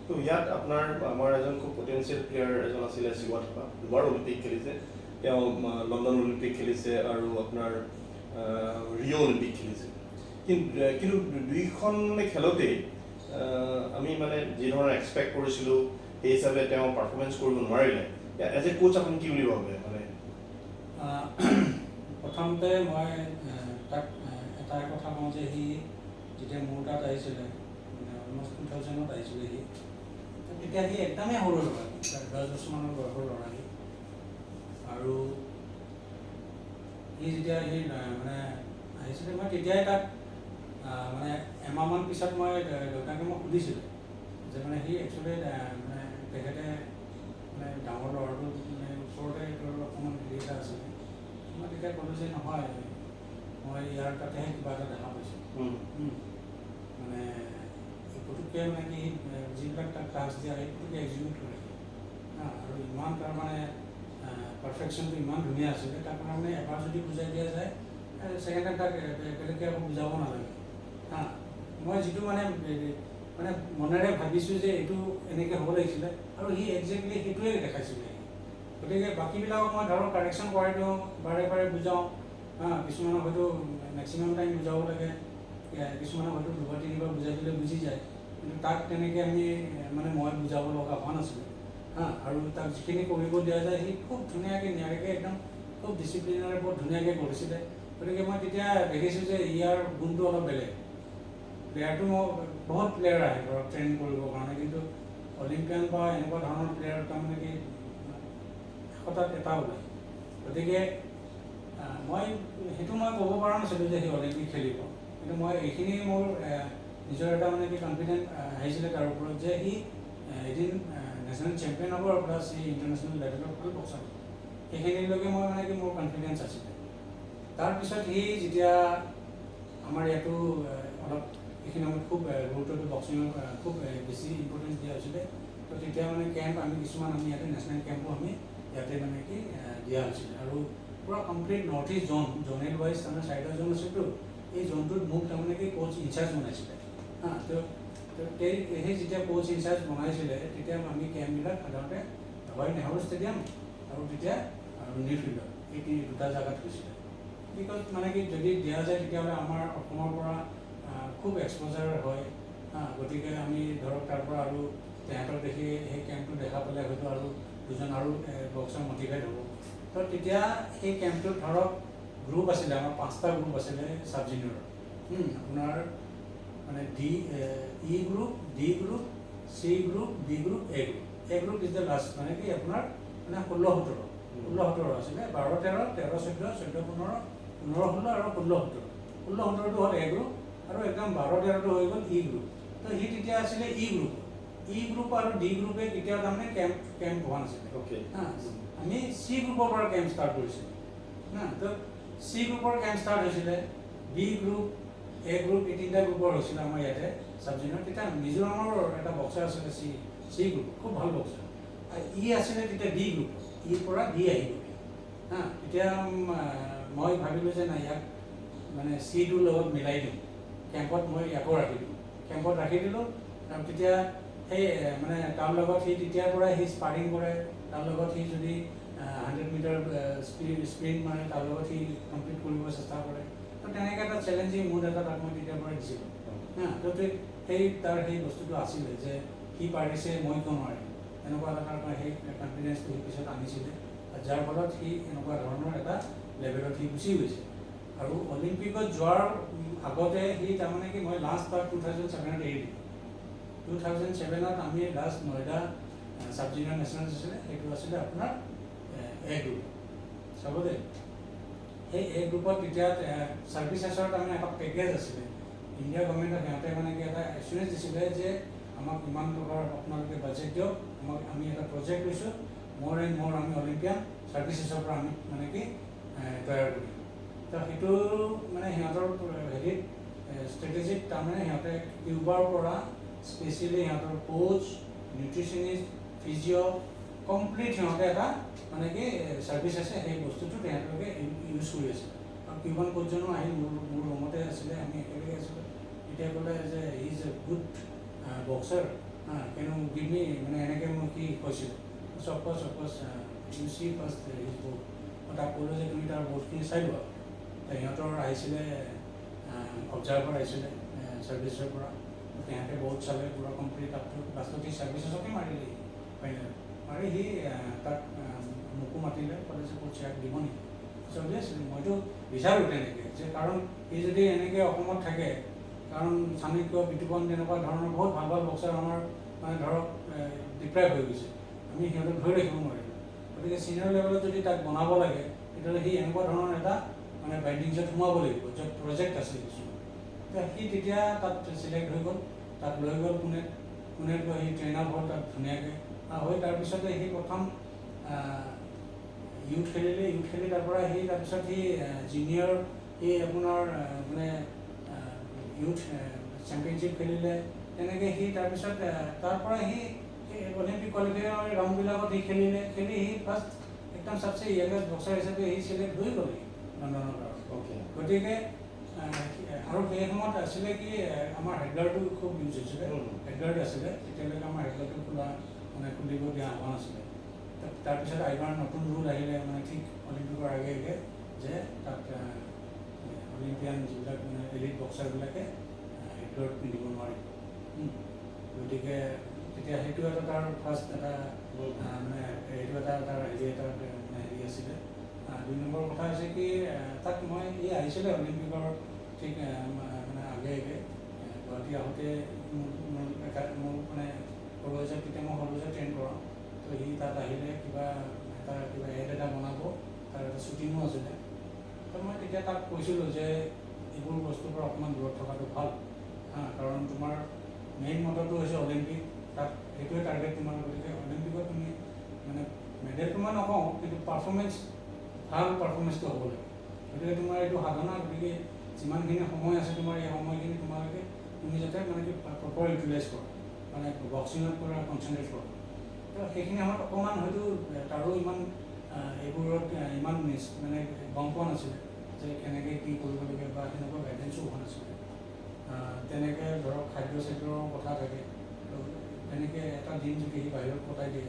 তো ইয়াত আপোনাৰ আমাৰ এজন খুব পটেঞ্চিয়েল প্লেয়াৰ এজন আছিলে, শিৱা থাপা। দুবাৰ অলিম্পিক খেলিছে তেওঁ, লণ্ডন অলিম্পিক খেলিছে আৰু আপোনাৰ ৰিঅ' অলিম্পিক খেলিছে। কিন্তু দুইখন মানে খেলতেই আমি মানে যি ধৰণৰ এক্সপেক্ট কৰিছিলোঁ সেই হিচাপে তেওঁ পাৰফৰ্মেঞ্চ কৰিব নোৱাৰিলে। এজ এ কোচ আপুনি কি বুলি ভাবে? মানে প্ৰথমতে মই তাক এটা কথা কওঁ যে সি যেতিয়া মোৰ তাত আহিছিলে, মানে অলমষ্ট 2000ত আহিছিলে সি, তেতিয়া সি একদমেই সৰু ল'ৰা, 10 বছৰমানৰ বয়সৰ ল'ৰা সি। আৰু সি যেতিয়া মানে আহিছিলে, মই তেতিয়াই তাক মানে এমাহমান পিছত মই দেউতাকে মই সুধিছিলোঁ যে মানে সি একচুৱেলি মানে তেখেতে মানে ডাঙৰ ল'ৰাটো মানে ওচৰতে তোৰ অকণমান হেৰি এটা আছিলে। মই তেতিয়া ক'লোঁ যে নহয়, মই ইয়াৰ তাতেহে কিবা এটা দেখা পাইছোঁ। মানে পুটুককৈ মানে কি যিবিলাক তাক ক্লাছ দিয়া সেই পুটুককৈ এক্সিকিউট কৰে। আৰু ইমান তাৰ মানে পাৰফেকশ্যনটো ইমান ধুনীয়া আছিলে, তাক মানে এবাৰ যদি বুজাই দিয়া যায়, ছেকেণ্ড টাইম তাক বেলেগকৈ আকৌ বুজাব নালাগে। হা, মই যিটো মানে মনেৰে ভাবিছোঁ যে এইটো এনেকৈ হ'ব লাগিছিলে, আৰু সি একজেক্টলি সেইটোৱে দেখাইছিলে। গতিকে বাকীবিলাকক মই ধৰক কাৰেকশ্যন কৰাই দিওঁ, বাৰে বাৰে বুজাওঁ। কিছুমানক হয়তো মেক্সিমাম টাইম বুজাব লাগে, কিছুমানক হয়তো 2-3 বাৰ বুজাই দিলে বুজি যায়। কিন্তু তাক তেনেকৈ আমি মানে মই বুজাব লগা হোৱা নাছিলে। আৰু তাক যিখিনি কৰিব দিয়া যায় সি খুব ধুনীয়াকৈ নিয়াৰিকৈ একদম খুব ডিচিপ্লিনেৰে বহুত ধুনীয়াকৈ কৰিছিলে। গতিকে মই তেতিয়া দেখিছোঁ যে ইয়াৰ গুণটো অলপ বেলেগ। প্লেয়াৰটো মই বহুত প্লেয়াৰ আহে ধৰক ট্ৰেইন কৰিবৰ কাৰণে, কিন্তু অলিম্পিয়ান বা এনেকুৱা ধৰণৰ প্লেয়াৰ তাৰমানে কি এশটাত এটা ওলায়। গতিকে মই ক'ব পৰা নাছিলোঁ যে সি অলিম্পিক খেলিব, কিন্তু মই এইখিনি মোৰ নিজৰ এটা মানে কি কনফিডেণ্ট আহিছিলে তাৰ ওপৰত যে সি এদিন নেশ্যনেল চেম্পিয়ন হ'ব আৰু প্লাছ সি ইণ্টাৰনেশ্যনেল লেভেলৰ ভাল বক্সাৰ হ'ব। সেইখিনিলৈকে মই মানে কি মোৰ কনফিডেঞ্চ আছিলে। তাৰপিছত সি যেতিয়া আমাৰ ইয়াতো অলপ এইখিনি সময়ত খুব গুৰুত্বটো বক্সিঙৰ খুব বেছি ইম্পৰ্টেঞ্চ দিয়া হৈছিলে, তো তেতিয়া মানে কেম্প আমি ইয়াতে নেশ্যনেল কেম্পো আমি ইয়াতে মানে কি দিয়া হৈছিলে। আৰু পূৰা complete north east zonal wise তাৰমানে 4টা জ'ন আছিলতো, এই জ'নটোত মোক তাৰমানে কি কোচ ইনচাৰ্জ বনাইছিলে। তো সেই যেতিয়া কোচ ইনচাৰ্জ বনাইছিলে তেতিয়া আমি কেম্পবিলাক সাধাৰণতে হয় নেহৰু ষ্টেডিয়াম আৰু তেতিয়া ৰুণী ফিল্ডত, এই দুটা জেগাত হৈছিলে। বিকজ মানে কি যদি দিয়া যায় তেতিয়াহ'লে আমাৰ অসমৰ পৰা খুব এক্সপ'জাৰ হয়। গতিকে আমি ধৰক তাৰ পৰা আৰু তেহেঁতক দেখি সেই কেম্পটো দেখা পালে হয়তো আৰু দুজন আৰু বক্সাৰ মটিভেট হ'ব। তো তেতিয়া সেই কেম্পটোত ধৰক গ্ৰুপ আছিলে, আমাৰ 5টা গ্ৰুপ আছিলে চাব জুনিয়ৰৰ। আপোনাৰ মানে E group, D group, C group, B group, A group. A group is the last, মানে কি আপোনাৰ মানে 16-17 আছিলে, 12-13, 13-14, 14-15, 15-16 আৰু 16-17। 16-17টো হ'ল এ গ্ৰুপ আৰু একদম 12-13টো হৈ গ'ল ই গ্ৰুপ। তো সি তেতিয়া আছিলে ই গ্ৰুপ। ই গ্ৰুপ আৰু ডি গ্ৰুপে কেতিয়াও তাৰমানে কেম্প হোৱা নাছিলে। আমি চি গ্ৰুপৰ পৰা কেম্প ষ্টাৰ্ট কৰিছিলোঁ। তো চি গ্ৰুপৰ কেম্প ষ্টাৰ্ট হৈছিলে, বি গ্ৰুপ, এ গ্ৰুপ, এই 3টা গ্ৰুপৰ হৈছিলে আমাৰ ইয়াতে চাব জুনিয়ৰ। তেতিয়া মিজোৰামৰ এটা বক্সাৰ আছিলে চি গ্ৰুপ, খুব ভাল বক্সাৰ। ই আছিলে তেতিয়া ডি গ্ৰুপ, ইৰ পৰা ডি আহিব। তেতিয়া মই ভাবিলোঁ যে নাই ইয়াক মানে চিটোৰ লগত মিলাই দিওঁ, কেম্পত মই ইয়াকো ৰাখি দিওঁ। কেম্পত ৰাখি দিলোঁ, আৰু তেতিয়া সেই মানে তাৰ লগত সি তেতিয়াৰ পৰাই সি স্পাৰিং কৰে, তাৰ লগত সি যদি 100 মিটাৰ স্প্ৰিণ্ট মাৰে তাৰ লগত সি কমপ্লিট কৰিব চেষ্টা কৰে। তো তেনেকৈ এটা চেলেঞ্জিং মুড এটা তাক মই তেতিয়াৰ পৰাই দিছিলোঁ। তো তাৰ সেই বস্তুটো আছিলে যে সি পাৰিছে মই কিয় নোৱাৰিম, এনেকুৱা এটা তাৰ সেই কনফিডেঞ্চটো সি পিছত আনিছিলে, যাৰ ফলত সি এনেকুৱা ধৰণৰ এটা লেভেলত সি গুচি গৈছে। আৰু অলিম্পিকত যোৱাৰ আগতে সি তাৰমানে কি মই লাষ্ট তাৰ 2007ত এৰি দিলোঁ। 2007ত আমি last Noida sub junior national আছিলে, সেইটো আছিলে আপোনাৰ এ গ্ৰুপ। চাব দেই, সেই এ গ্ৰুপত তেতিয়া ছাৰ্ভিচেছৰ তাৰমানে এটা পেকেজ আছিলে। ইণ্ডিয়া গভৰ্ণমেণ্টে সিহঁতে মানে কি এটা এচুৰেঞ্চ দিছিলে যে আমাক ইমান টকাৰ আপোনালোকে বাজেট দিয়ক, আমি এটা প্ৰজেক্ট লৈছোঁ, মোৰ আমি অলিম্পিয়ান ছাৰ্ভিচেছৰ পৰা আমি মানে কি তৈয়াৰ কৰিম। তো সেইটো মানে সিহঁতৰ হেৰিত ষ্ট্ৰেটেজিত তাৰমানে সিহঁতে কিউবাৰ পৰা স্পেচিয়েলি সিহঁতৰ কোচ, নিউট্ৰিচনিষ্ট, ফিজিঅ' কমপ্লিট সিহঁতে এটা মানে কি ছাৰ্ভিচ আছে, সেই বস্তুটো তেওঁলোকে ইউজ কৰি আছিলে। আৰু কিউবান কোচজনো আহি মোৰ ৰুমতে আছিলে, আমি একেলগে আছিলোঁ। এতিয়া ক'লে যে he is a good boxer, can you give me, মানে এনেকৈ মোক কি কৈছিলোঁ। Of course you see first his bird. মই তাক ক'লোঁ যে তুমি তাৰ বৰ্ডখিনি চাই লোৱা। সিহঁতৰ আহিছিলে অবজাৰ্ভাৰ আহিছিলে ছাৰ্ভিচৰ পৰা, তেহেঁতে বহুত চালে পূৰা কমপ্লিট আপটো লাষ্টত সি ছাৰ্ভিচেছকে মাৰিলে ফাইনেল মাৰি সি তাক মোকো মাতিলে, ক'লে যে কোচ ইয়াক দিব নেকি। অভিয়াছলি মইতো বিচাৰোঁ তেনেকৈ, যে কাৰণ সি যদি এনেকৈ অসমত থাকে, কাৰণ চাণক্য, বিতুপন তেনেকুৱা ধৰণৰ বহুত ভাল ভাল বক্সাৰ আমাৰ মানে ধৰক ডিপ্ৰাইভ হৈ গৈছে, আমি সিহঁতক ধৰি ৰাখিব নোৱাৰিলোঁ। গতিকে ছিনিয়ৰ লেভেলত যদি তাক বনাব লাগে তেতিয়াহ'লে সি এনেকুৱা ধৰণৰ এটা মানে বাইণ্ডিংছত সোমাব লাগিব, য'ত প্ৰজেক্ট আছে কিছুমান। সি তেতিয়া তাত চিলেক্ট হৈ গ'ল, তাক লৈ গ'ল পুনেত গৈ সি ট্ৰেইনাৰ হ'ল তাত ধুনীয়াকৈ হৈ। তাৰপিছতে সি প্ৰথম ইউথ খেলি তাৰ পৰা সি তাৰপিছত সি জুনিয়ৰ সি আপোনাৰ মানে ইউথ চেম্পিয়নশ্বিপ খেলিলে। তেনেকৈ সি তাৰপিছত তাৰ পৰা সি অলিম্পিক কোৱালিফায়াৰ ৰাউণ্ডবিলাকত সি খেলি সি ফাৰ্ষ্ট একদম চবচে য়াংগেষ্ট বক্সাৰ হিচাপে সি চিলেক্ট হৈ গ'ল লণ্ডনৰ কাৰণে। গতিকে আৰু সেই সময়ত আছিলে কি আমাৰ হেডলাৰটো খুব ইউজ হৈছিলে, হেডলাৰ আছিলে তেতিয়ালৈকে আমাৰ হেডলাৰটো খুলিব দিয়া হোৱা নাছিলে। তাৰপিছত এইবাৰ নতুন ৰুল আহিলে মানে ঠিক অলিম্পিকৰ আগে যে তাত অলিম্পিয়ান যিবিলাক মানে এলিট বক্সাৰবিলাকে হেডলাৰ পিন্ধিব নোৱাৰিব। গতিকে তেতিয়া সেইটো এটা তাৰ ফাৰ্ষ্ট এটা মানে এইটো এটা তাৰ হেৰি আছিলে। 2 নম্বৰ কথা হৈছে কি তাত মই আহিছিলে অলিম্পিকৰ ঠিক মানে আগে গুৱাহাটী আহোঁতে মোৰ মানে সৰু হৈছে তেতিয়া মই সৰু হৈছে ট্ৰেইন কৰাওঁ। তো সি তাত আহিলে কিবা এড এটা বনাব, তাৰ এটা শ্বুটিঙো আছিলে। তো মই তেতিয়া তাক কৈছিলোঁ যে এইবোৰ বস্তুৰ পৰা অকণমান দূৰত থকাটো ভাল, কাৰণ তোমাৰ মেইন মটৰটো হৈছে অলিম্পিক, তাত সেইটোৱে টাৰ্গেট তোমাৰ। গতিকে অলিম্পিকত তুমি মানে মেডেল তোমাৰ নকওঁ, কিন্তু পাৰফৰ্মেঞ্চ ভাল পাৰফৰ্মেঞ্চটো হ'ব লাগে। গতিকে তোমাৰ এইটো সাধনা, গতিকে যিমানখিনি সময় আছে তোমাৰ এই সময়খিনি তুমি যাতে মানে কি প্ৰপাৰ ইউটিলাইজ কৰা, মানে বক্সিঙত কৰা কনচেনট্ৰেট কৰা। তো সেইখিনি আমাৰ অকণমান হয়তো তাৰো ইমান এইবোৰত ইমান মানে গম পোৱা নাছিলে যে কেনেকৈ কি কৰিব লাগে বা সেনেকুৱা গাইডেঞ্চো হোৱা নাছিলে। তেনেকৈ ধৰক খাদ্য চাদ্যৰ কথা থাকে, তো তেনেকৈ এটা দিন যদি সি বাহিৰত কটাই দিয়ে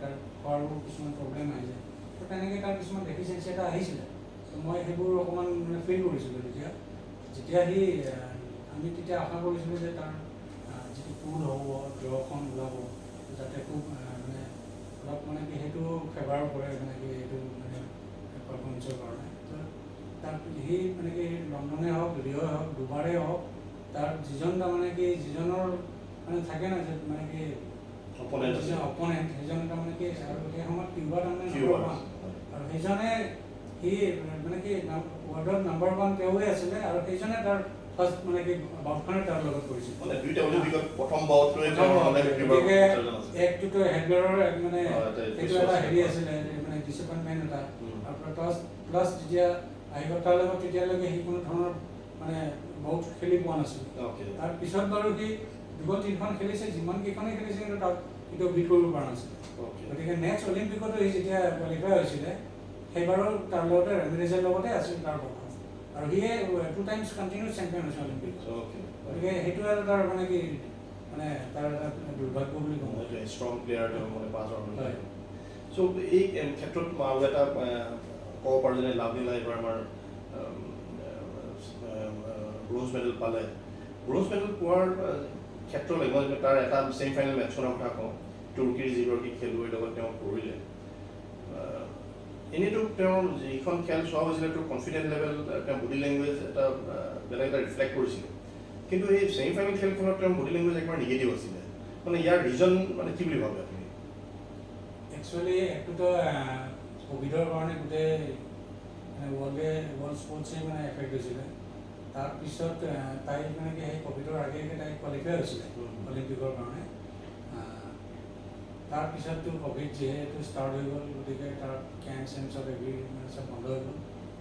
তাৰ খোৱাৰো কিছুমান প্ৰব্লেম আহি যায়। তো তেনেকৈ তাৰ কিছুমান ডেফিচিয়েঞ্চি এটা আহিছিলে। তো মই সেইবোৰ অকণমান মানে ফিল কৰিছিলোঁ যেতিয়া সি আমি তেতিয়া আশা কৰিছিলোঁ যে তাৰ যিটো পুল হ'ব, ড্ৰখন ওলাব, যাতে খুব মানে অলপ মানে কি সেইটো ফেভাৰ কৰে মানে কি এইটো মানে পাৰফৰ্মেঞ্চৰ কাৰণে। তো তাত সি মানে কি লণ্ডনে হওক ৰিঅ'ই হওক দুবাৰেই হওক, তাৰ যিজন তাৰমানে কি যিজনৰ মানে থাকে না যে মানে কি অপনেণ্ট সেইজন তাৰমানে কি আৰু সেই সময়ত কিউবা তাৰমানে নম্বৰ 1, আৰু সেইজনে সি মানে কি ৱৰ্ল্ডত নম্বৰ 1 তেওঁৱে আছিলে, আৰু সেইজনে তাৰ ফাৰ্ষ্ট মানে কি বাউটখনে তাৰ লগত কৰিছিল। মানে দুইটা অলিম্পিকত প্ৰথম বাউটটোৱে গতিকে একটোতো হেডগাৰৰ মানে সেইটো এটা হেৰি আছিলে মানে ডিচএপইণ্টমেণ্ট এটা, আৰু প্লাছ যেতিয়া আহি গ'ল তাৰ লগত তেতিয়ালৈকে সি কোনো ধৰণৰ মানে বহুত খেলি পোৱা নাছিলে। তাৰ পিছত বাৰু সি 2-3খন খেলিছে, যিমানকেইখনেই খেলিছে কিন্তু তাক কেতিয়াও বিট কৰিব পৰা নাছিলে। গতিকে নেক্সট অলিম্পিকতো সি যেতিয়া কোৱালিফাই হৈছিলে সেইবাৰো তাৰ লগতে ৰেমিৰেজৰ লগতে আছিল তাৰ প্ৰথম, আৰু সিয়ে 2 টাইমছ কণ্টিনিউছ চেম্পিয়ন হৈছে অলিম্পিকত। গতিকে সেইটো এটা তাৰ মানে কি মানে তাৰ এটা দুৰ্ভাগ্য বুলি ক'ব। ষ্ট্ৰং প্লেয়াৰ মানে পাঁচজন। চ' এই ক্ষেত্ৰত আৰু এটা ক'ব পাৰোঁ যেনে লাভলীনা এইবাৰ আমাৰ ব্ৰঞ্জ মেডেল পালে। ব্ৰঞ্জ মেডেল পোৱাৰ ক্ষেত্ৰলৈ মই তাৰ এটা ছেমি ফাইনেল মেটছখনৰ কথা কওঁ, তুৰ্কীৰ যিগৰাকী খেলুৱৈৰ লগত তেওঁ কৰিলে। এনেইতো তেওঁৰ যিখন খেল চোৱা হৈছিলে তোৰ কনফিডেন্ট লেভেল, তেওঁৰ বডি লেংগুৱেজ এটা বেলেগ এটা ৰিফ্লেক্ট কৰিছিলে, কিন্তু এই ছেমি ফাইনেল খেলখনত তেওঁৰ বডি লেংগুৱেজ একবাৰ নিগেটিভ আছিলে। মানে ইয়াৰ ৰিজন মানে কি বুলি ভাবে আপুনি? একচুৱেলি একটোতো ক'ভিডৰ কাৰণে গোটেই ৱৰ্ল্ড স্পৰ্টছে মানে এফেক্ট হৈছিলে। তাৰপিছত তাই মানে কি সেই ক'ভিডৰ আগে তাই কোৱালিফাই হৈছিলে অলিম্পিকৰ কাৰণে। তাৰপিছততো ক'ভিড যিহেতু ষ্টাৰ্ট হৈ গ'ল, গতিকে তাৰ কেম্প চেম্প চব মানে চব বন্ধ হৈ গ'ল।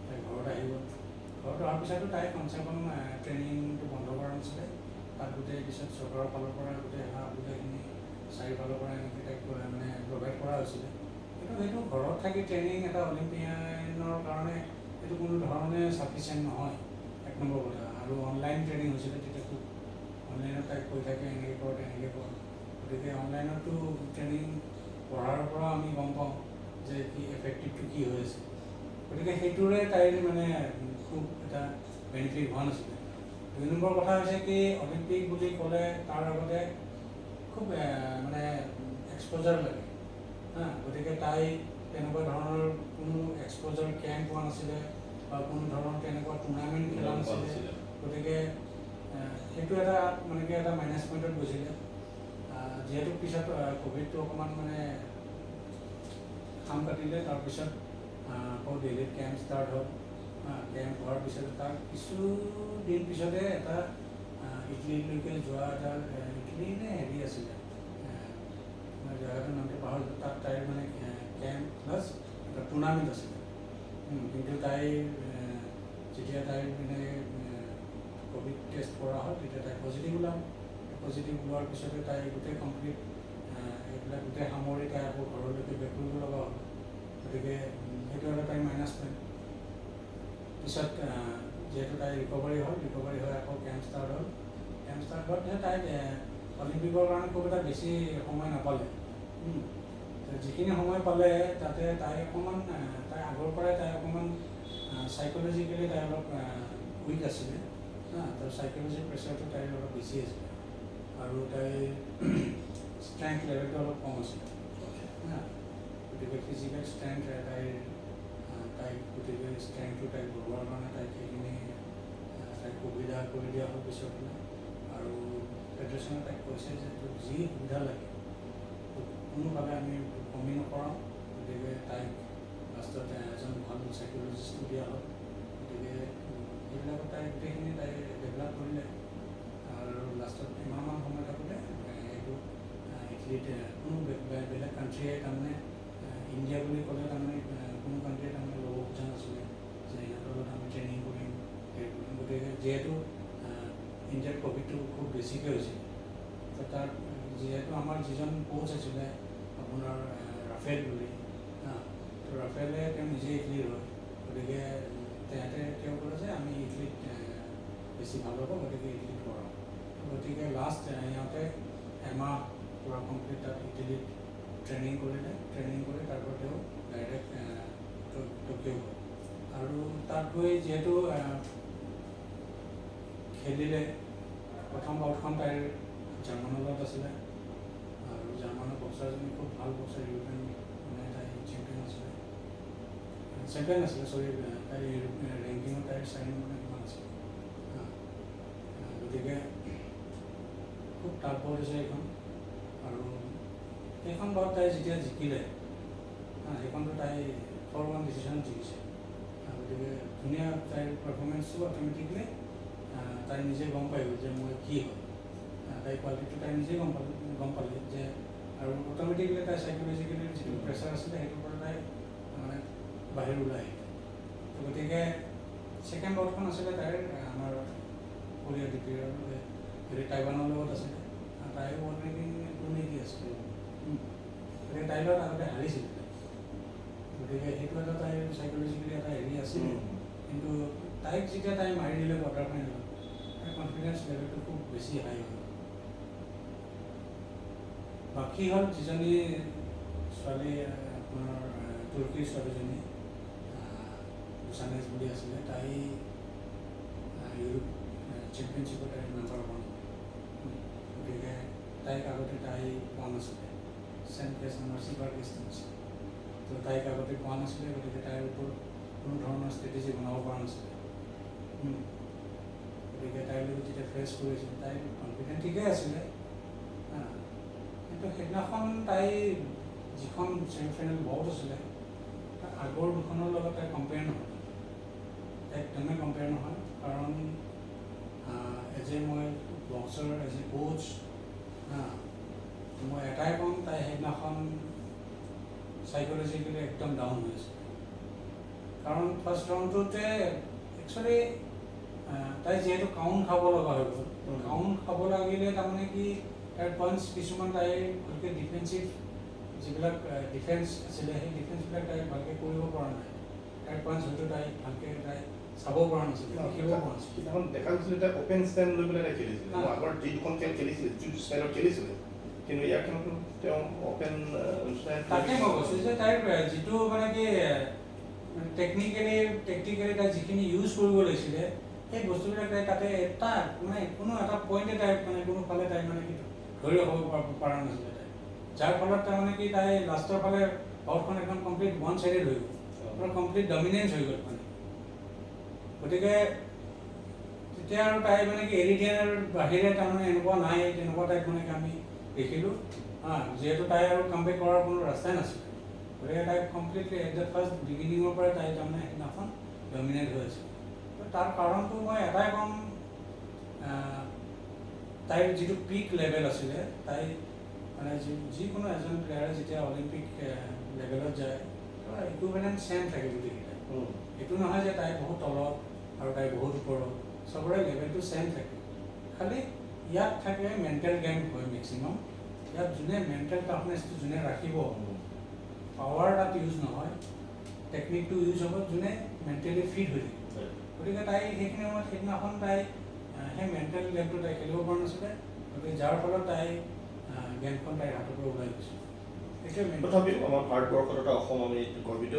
তাই ঘৰত আহি গ'ল। ঘৰত অহাৰ পিছতো তাই কমচে কম ট্ৰেইনিংটো বন্ধ কৰা নাছিলে। তাত গোটেই পিছত চৰকাৰৰ ফালৰ পৰা গোটেইখিনি চাৰিওফালৰ পৰা এনেকৈ তাইক মানে প্ৰভাইড কৰা হৈছিলে। কিন্তু সেইটো ঘৰত থাকি ট্ৰেইনিং এটা অলিম্পিয়ানৰ কাৰণে সেইটো কোনো ধৰণে চাফিচিয়েণ্ট নহয়, 1 নম্বৰ কথা। আৰু অনলাইন ট্ৰেইনিং হৈছিলে তেতিয়া খুব অনলাইনত তাইক কৈ থাকে এনেকৈ কৰ তেনেকৈ কৰ। গতিকে অনলাইনতো ট্ৰেইনিং পঢ়াৰ পৰা আমি গম পাওঁ যে কি এফেক্টিভটো কি হৈ আছে। গতিকে সেইটোৰে তাইৰ মানে খুব এটা বেনিফিট হোৱা নাছিলে। 2 নম্বৰ কথা হৈছে কি অলিম্পিক বুলি ক'লে তাৰ আগতে খুব মানে এক্সপ'জাৰ লাগে, গতিকে তাই তেনেকুৱা ধৰণৰ কোনো এক্সপ'জাৰ কেম্প পোৱা নাছিলে বা কোনো ধৰণৰ তেনেকুৱা টুৰ্ণামেণ্ট খেলা নাছিলে। গতিকে সেইটো এটা মানে কি এটা মাইনাছ পইণ্টত গৈছিলে। যিহেতু পিছত ক'ভিডটো অকণমান মানে খাম কাটিলে, তাৰপিছত আকৌ দিল্লীত কেম্প ষ্টাৰ্ট হ'ল। কেম্প হোৱাৰ পিছত তাৰ কিছুদিন পিছতে এটা ইটালীলৈকে যোৱা এটা ইটালী নে হেৰি আছিলে, মই জেগাটোৰ নামটো পাহৰিলোঁ। তাত তাইৰ মানে কেম্প প্লাছ এটা টুৰ্ণামেণ্ট আছিলে। কিন্তু তাই যেতিয়া তাইৰ মানে ক'ভিড টেষ্ট কৰা হ'ল তেতিয়া তাই পজিটিভ ওলাল। পজিটিভ ওলোৱাৰ পিছতে তাই গোটেই কমপ্লিট এইবিলাক গোটেই সামৰি তাই আকৌ ঘৰলৈকে বেক কৰিব লগা হ'ল। গতিকে সেইটো এটা তাইৰ মাইনাছ পইণ্ট। পিছত যিহেতু তাই ৰিকভাৰী হৈ আকৌ কেম্প ষ্টাৰ্ট হ'ল। কেম্প ষ্টাৰ্ট হোৱাৰ পিছত তাই অলিম্পিকৰ কাৰণে খুব এটা বেছি সময় নাপালে। যিখিনি সময় পালে তাতে তাই অকণমান তাই আগৰ পৰাই তাই অকণমান চাইক'লজিকেলি তাই অলপ উইক আছিলে। তাৰ চাইক'লজিৰ প্ৰেছাৰটো তাইৰ অলপ বেছি আছিলে, আৰু তাইৰ ষ্ট্ৰেংথ লেভেলটো অলপ কম আছিলে। গতিকে ফিজিকেল ষ্ট্ৰেংথ তাইক গতিকে ষ্ট্ৰেংথটো তাইক বঢ়োৱাৰ কাৰণে তাইক সেইখিনি তাইক সুবিধা কৰি দিয়া হ'ল পিছৰ ফালে আৰু ফেডাৰেশ্যনে তাইক কৈছে যে তোক যি সুবিধা লাগে কোনোভাৱে আমি কমি নকৰাওঁ গতিকে তাইক লাষ্টত এজন ভাল চাইক'লজিষ্টো দিয়া হ'ল গতিকে এইবিলাকত তাই গোটেইখিনি তাই ডেভেলপ কৰিলে আৰু লাষ্টত ইমানমান সময় থাকোঁতে এইটো ইটলিত কোনো বেলেগ কাণ্ট্ৰিয়ে তাৰমানে ইণ্ডিয়া বুলি ক'লে তাৰমানে কোনো কাণ্ট্ৰিয়ে তাৰমানে ল'ব খোজা নাছিলে যে ইহঁতৰ লগত আমি ট্ৰেইনিং কৰিম হেৰি কৰিম গতিকে যিহেতু ইণ্ডিয়াৰ প্ৰফিটটো খুব বেছিকৈ হৈছিল তাত যিহেতু আমাৰ যিজন কোচ আছিলে আপোনাৰ ৰাফেল বুলি তো ৰাফেলে তেওঁ নিজে ইটলিৰ হয় গতিকে তেওঁ ক'লে যে আমি ইটলিত বেছি ভাল হ'ব গতিকে ইটলিত কৰাওঁ গতিকে লাষ্ট সিহঁতে এমাহ পুৰা কমপ্লিট তাত ইটলিত ট্ৰেইনিং কৰিলে ট্ৰেইনিং কৰি তাৰপৰা তেওঁ ডাইৰেক্ট টকিঅ' গ'ল আৰু তাত গৈ যিহেতু খেলিলে প্ৰথম বাউটখন তাইৰ জাৰ্মানৰ লগত আছিলে আৰু জাৰ্মানৰ বক্সাৰজনী খুব ভাল বক্সাৰ ইউৰোপিয়ান মানে তাই চেম্পিয়ন আছিলে চৰি তাই ৰেংকিঙত তাইৰ 4 নম্বৰ কিমান আছিলে গতিকে খুব টাফ বৰ্ড হৈছে এইখন আৰু সেইখন বাৰু তাই যেতিয়া জিকিলে সেইখনটো তাই 4-1 ডিচিশ্যন জিকিছে গতিকে ধুনীয়া তাইৰ পাৰফৰ্মেঞ্চটো অট'মেটিকলি তাই নিজে গম পাই গ'ল যে মই কি হয় তাইৰ কোৱালিটিটো তাই নিজে গম পালে যে আৰু অট'মেটিকলি তাই চাইক'লজিকেলি যিটো প্ৰেছাৰ আছিলে সেইটোৰ পৰা তাই মানে বাহিৰ ওলাই আহিলে গতিকে ছেকেণ্ড বাউটখন আছিলে তাইৰ আমাৰ কোৰিয়া ডিপিৰ হেৰি টাইৱানৰ লগত আছিলে তাই ৱৰ্ল্ড ৰেংকিং 290 আছিলে গতিকে তাইৰ লগত আগতে হাৰিছিলে গতিকে সেইটো এটা তাইৰ চাইক'লজিকেলি এটা হেৰি আছিলে কিন্তু তাইক যেতিয়া তাই মাৰি দিলে কোৱাৰ্টাৰ ফাইনেলত তাইৰ কনফিডেঞ্চ লেভেলটো খুব বেছি হাই হ'ল বাকী হ'ল যিজনী ছোৱালী আপোনাৰ তুৰ্কীৰ ছোৱালীজনী বুচানেজ বুলি আছিলে তাই ইউৰোপ চেম্পিয়নশ্বিপত তাই নাম্বাৰ 1 গতিকে তাইক আগতে তাই পোৱা নাছিলে চেণ্ট প্লেচ নাম্বাৰ চিপাৰ ডিষ্টেঞ্চ তো তাইক আগতে পোৱা নাছিলে গতিকে তাইৰ ওপৰত কোনো ধৰণৰ ষ্ট্ৰেটেজি বনাব পৰা নাছিলে গতিকে তাইৰ লগত যেতিয়া ফেচ কৰিছিল তাইৰ কনফিডেণ্ট ঠিকেই আছিলে কিন্তু সেইদিনাখন তাই যিখন ছেমি ফাইনেল বাউট আছিলে তাৰ আগৰ দুখনৰ লগত তাই কম্পেয়াৰ নহয় তাই একদমেই কম্পেয়াৰ নহয় কাৰণ এজ এ মই বক্সাৰ এজ এ কোচ মই এটাই ক'ম তাই সেইদিনাখন চাইক'লজিকেলি একদম ডাউন হৈ আছে কাৰণ ফাৰ্ষ্ট ৰাউণ্ডটোতে একচুৱেলি তাই যিহেতু কাউণ্ট খাব লগা হৈ গ'ল কাউণ্ট খাব লাগিলে তাৰমানে কি তাইৰ পইণ্টছ কিছুমান তাই ভালকৈ ডিফেন্সিভ যিবিলাক ডিফেন্স আছিলে সেই ডিফেন্সবিলাক তাই ভালকৈ কৰিব পৰা নাই তাইৰ পইণ্টছ হয়তো তাই ভালকৈ তাই চাব পৰা নাছিলে দেখিব পৰা নাছিলে সিদিনাখন দেখা গৈছিলে তাই অ'পেন ষ্টেণ্ড লৈ পেলাই তাই খেলিছিলে আগৰ যি দুখন খেল খেলিছিলে যিটো ষ্টাইলত খেলিছিলে কিন্তু ইয়াৰ খেলতো তেওঁ অ'পেন ষ্টেণ্ড তাকে মই কৈছোঁ যে তাইৰ যিটো মানে কি টেকনিকেলি তাই যিখিনি ইউজ কৰিব লাগিছিলে সেই বস্তুবিলাক তাই তাতে এটা মানে কোনো এটা পইণ্টে তাই মানে কোনোফালে তাই মানে কি ধৰি ৰখাব পৰা নাছিলে তাই যাৰ ফলত তাৰমানে কি তাই লাষ্টৰ ফালে বাউটখন একদম কমপ্লিট ওৱান চাইডেড হৈ গ'ল পুৰা কমপ্লিট ডমিনেঞ্চ হৈ গ'ল মানে গতিকে তেতিয়া আৰু তাই মানে কি এৰি দিয়াৰ বাহিৰে তাৰমানে এনেকুৱা নাই তেনেকুৱা টাইপ মানে আমি দেখিলোঁ যিহেতু তাই আৰু কামবেক কৰাৰ কোনো ৰাস্তাই নাছিলে গতিকে তাই কমপ্লিটলি এট দ্য ফাৰ্ষ্ট বিগিনিঙৰ পৰাই তাই তাৰমানে সেইদিনাখন ডমিনেট হৈ আছিল তাৰ কাৰণটো মই এটাই ক'ম তাইৰ যিটো পিক লেভেল আছিলে তাই মানে যিকোনো এজন প্লেয়াৰে যেতিয়া অলিম্পিক লেভেলত যায় ইকুইভেলেণ্ট ছেম থাকে গোটেইকেইটা এইটো নহয় যে তাই বহুত তলত আৰু তাই বহুত ওপৰত চবৰে লেভেলটো ছেম থাকে খালি ইয়াত থাকে মেণ্টেল গেম হয় মেক্সিমাম ইয়াত যোনে মেণ্টেল টাফনেছটো যোনে ৰাখিব পাৱাৰ তাত ইউজ নহয় টেকনিকটো ইউজ হ'ব যোনে মেণ্টেলি ফিট হৈ থাকে গতিকে তাই সেইখিনি সময়ত সেইদিনাখন তাই সেই মেণ্টেল গেমটো তাই খেলিব পৰা নাছিলে গতিকে যাৰ ফলত তাই গেমখন তাইৰ হাতৰ পৰা ওলাই গৈছিল তথাপিও আমাৰ ভাৰতবৰ্ষত এটা অসম আমি গৰ্বিত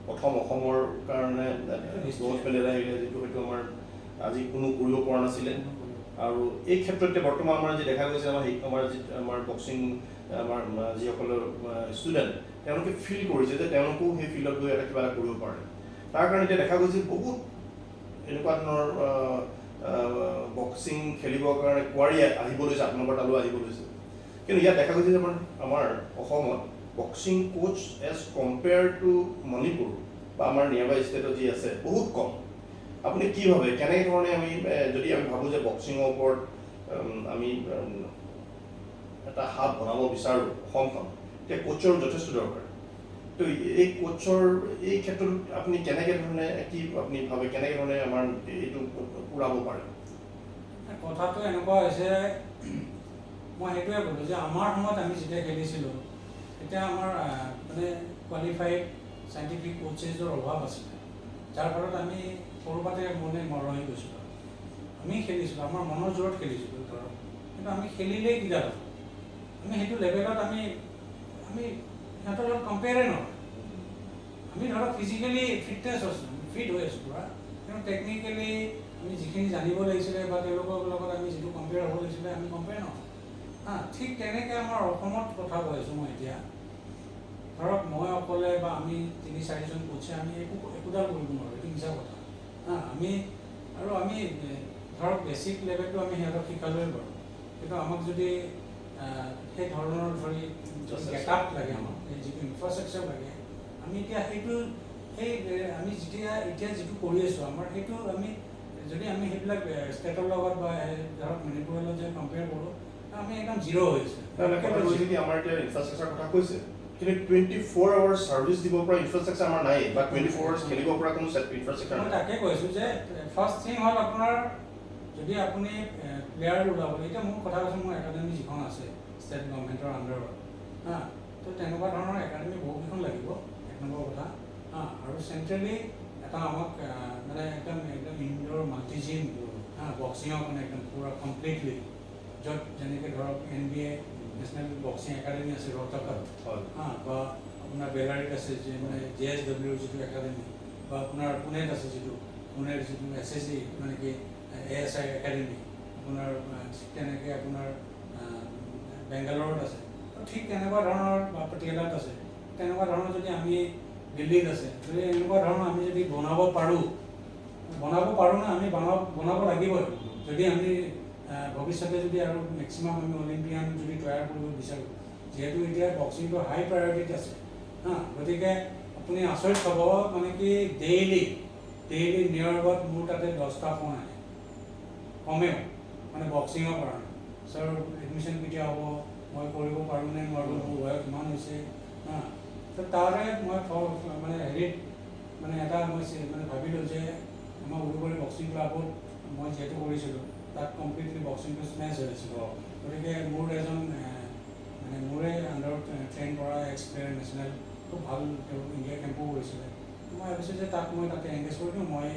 প্ৰথম অসমৰ কাৰণে ব্ৰঞ্জ মেডেল আহিলে যিটো হয়তো আমাৰ আজি কোনো কৰিব পৰা নাছিলে আৰু এই ক্ষেত্ৰতে বৰ্তমান আমাৰ যি দেখা গৈছে আমাৰ বক্সিং আমাৰ যিসকলৰ ষ্টুডেণ্ট তেওঁলোকে ফিল কৰিছে যে তেওঁলোকেও সেই ফিল্ডত গৈ এটা কিবা এটা কৰিব পাৰে। তাৰ কাৰণে এতিয়া দেখা গৈছে বহুত এনেকুৱা ধৰণৰ বক্সিং খেলিবৰ কাৰণে কোৱাৰী আহিব লৈছে, আপোনালোকৰ তালৈ আহিব লৈছে। কিন্তু ইয়াত দেখা গৈছে যে আমাৰ অসমত boxing coach as compare to Manipur বা আমাৰ নিয়াৰবাই ষ্টেটত যি আছে বহুত কম। আপুনি কি ভাবে কেনেধৰণে আমি যদি আমি ভাবোঁ যে বক্সিঙৰ ওপৰত আমি এটা হাব বনাব বিচাৰোঁ অসমখন, এতিয়া কোচৰ যথেষ্ট দৰকাৰ। তো এই কোচৰ এই ক্ষেত্ৰত আপুনি কেনেকৈ ধৰণে কি আপুনি ভাবে কেনেকৈ ধৰণে আমাৰ এইটো পূৰাব পাৰে? কথাটো এনেকুৱা হৈছে, মই সেইটোৱে ক'লোঁ যে আমাৰ সময়ত আমি যেতিয়া খেলিছিলোঁ তেতিয়া আমাৰ মানে কোৱালিফাইড চাইণ্টিফিক কোচেছৰ অভাৱ আছিলে, যাৰ ফলত আমি সৰুপাতে মৰহি গৈছিলোঁ। আমি খেলিছিলোঁ, আমাৰ মনৰ জোৰত খেলিছিলোঁ ধৰক, কিন্তু আমি খেলিলেই কিটা হ'ব, আমি সেইটো লেভেলত আমি সিহঁতৰ লগত কম্পেয়াৰে নহয়। আমি ধৰক ফিজিকেলি ফিটনেছ আছোঁ, ফিট হৈ আছোঁ পূৰা, কিন্তু টেকনিকেলি আমি যিখিনি জানিব লাগিছিলে বা তেওঁলোকৰ লগত আমি যিটো কম্পেয়াৰ হ'ব লাগিছিলে আমি কম্পেয়াৰ নহয়। ঠিক তেনেকৈ আমাৰ অসমত কথা কৈ আছোঁ মই এতিয়া। ধৰক মই অকলে বা আমি ৩-৪জন কোচে আমি একোডাল কৰিব নোৱাৰোঁ, এইটো মিছা কথা। আমি ধৰক বেছিক লেভেলটো আমি সিহঁতক শিকালোৱে পাৰোঁ, কিন্তু আমাক যদি সেই ধৰণৰ গেটআপ লাগে, আমাক যিটো ইনফ্ৰাষ্ট্ৰাকচাৰ লাগে, আমি এতিয়া আমি এতিয়া যিটো কৰি আছোঁ আমাৰ সেইটো আমি যদি আমি সেইবিলাক ষ্টেটৰ লগত বা ধৰক মণিপুৰৰ লগত যদি কম্পেয়াৰ কৰোঁ আমি একদম জিৰ' হৈছে। আমাৰ এতিয়া ইনফ্ৰাষ্ট্ৰাকচাৰ কথা কৈছে, কিন্তু 24 আৱাৰ্ছ ছাৰ্ভিচ দিব পৰা ইনফ্ৰাষ্ট্ৰাকচাৰ আমাৰ নাই বা 24 আৱাৰ্ছ খেলিব পৰা কোনো ইনফ্ৰাষ্ট্ৰাকচাৰ নাই। মই তাকে কৈছোঁ যে ফাৰ্ষ্ট থিং হ'ল আপোনাৰ যদি আপুনি প্লেয়াৰ ওলাবলৈ, এতিয়া মোৰ কথা কৈছোঁ মোৰ একাডেমি যিখন আছে ষ্টেট গভৰ্ণমেণ্টৰ আণ্ডাৰত, তো তেনেকুৱা ধৰণৰ একাডেমি বহুকেইখন লাগিব, এক নম্বৰ কথা। আৰু চেণ্ট্ৰেলি এটা আমাক মানে একদম ইনডোৰ মাল্টি জিম বক্সিঙৰ কাৰণে একদম পূৰা কমপ্লিটলি, য'ত যেনেকৈ ধৰক NBA নেশ্যনেল বক্সিং একাডেমি আছে ৰোহটকত, বা আপোনাৰ বেলাৰীত আছে যে মানে JSW যিটো একাডেমি, বা আপোনাৰ পুনেত আছে যিটো পুনেৰ যিটো SSD মানে কি ASI একাডেমি, আপোনাৰ তেনেকৈ আপোনাৰ বেংগালোৰত আছে। ঠিক তেনেকুৱা ধৰণৰ বা পটিয়ালাত আছে, তেনেকুৱা ধৰণৰ যদি আমি দিল্লীত আছে, যদি এনেকুৱা ধৰণৰ আমি যদি বনাব পাৰোঁ না, আমি বনাব লাগিবই। যদি আমি ভৱিষ্যতে যদি আৰু মেক্সিমাম আমি অলিম্পিয়ান যদি তৈয়াৰ কৰিব বিচাৰোঁ, যিহেতু এতিয়া বক্সিংটো হাই প্ৰায়ৰিটিত আছে, গতিকে আপুনি আচৰিত হ'ব মানে কি ডেইলি নিয়াৰ এবাউট মোৰ তাতে 10টা ফোন আহে কমেও, মানে বক্সিঙৰ কাৰণে। ছাৰ এডমিশ্যন কেতিয়া হ'ব, মই কৰিব পাৰোঁ নে নোৱাৰোঁ, মোৰ বয়স কিমান হৈছে, তো তাৰে মই মানে হেৰিত মানে এটা মই মানে ভাবিলোঁ যে আমাৰ উলুবাৰী বক্সিং ক্লাবত মই যিহেতু কৰিছিলোঁ তাত কমপ্লিটলি বক্সিংটো স্মেচ হৈ আছিল। গতিকে মোৰ এজন মানে মোৰে আণ্ডাৰত ট্ৰেইন কৰা এক্স প্লেয়াৰ নেশ্যনেল খুব ভাল, তেওঁ ইণ্ডিয়া কেম্পো কৰিছিলে। মই ভাবিছোঁ যে তাক মই তাতে এংগেজ কৰি দিওঁ, মই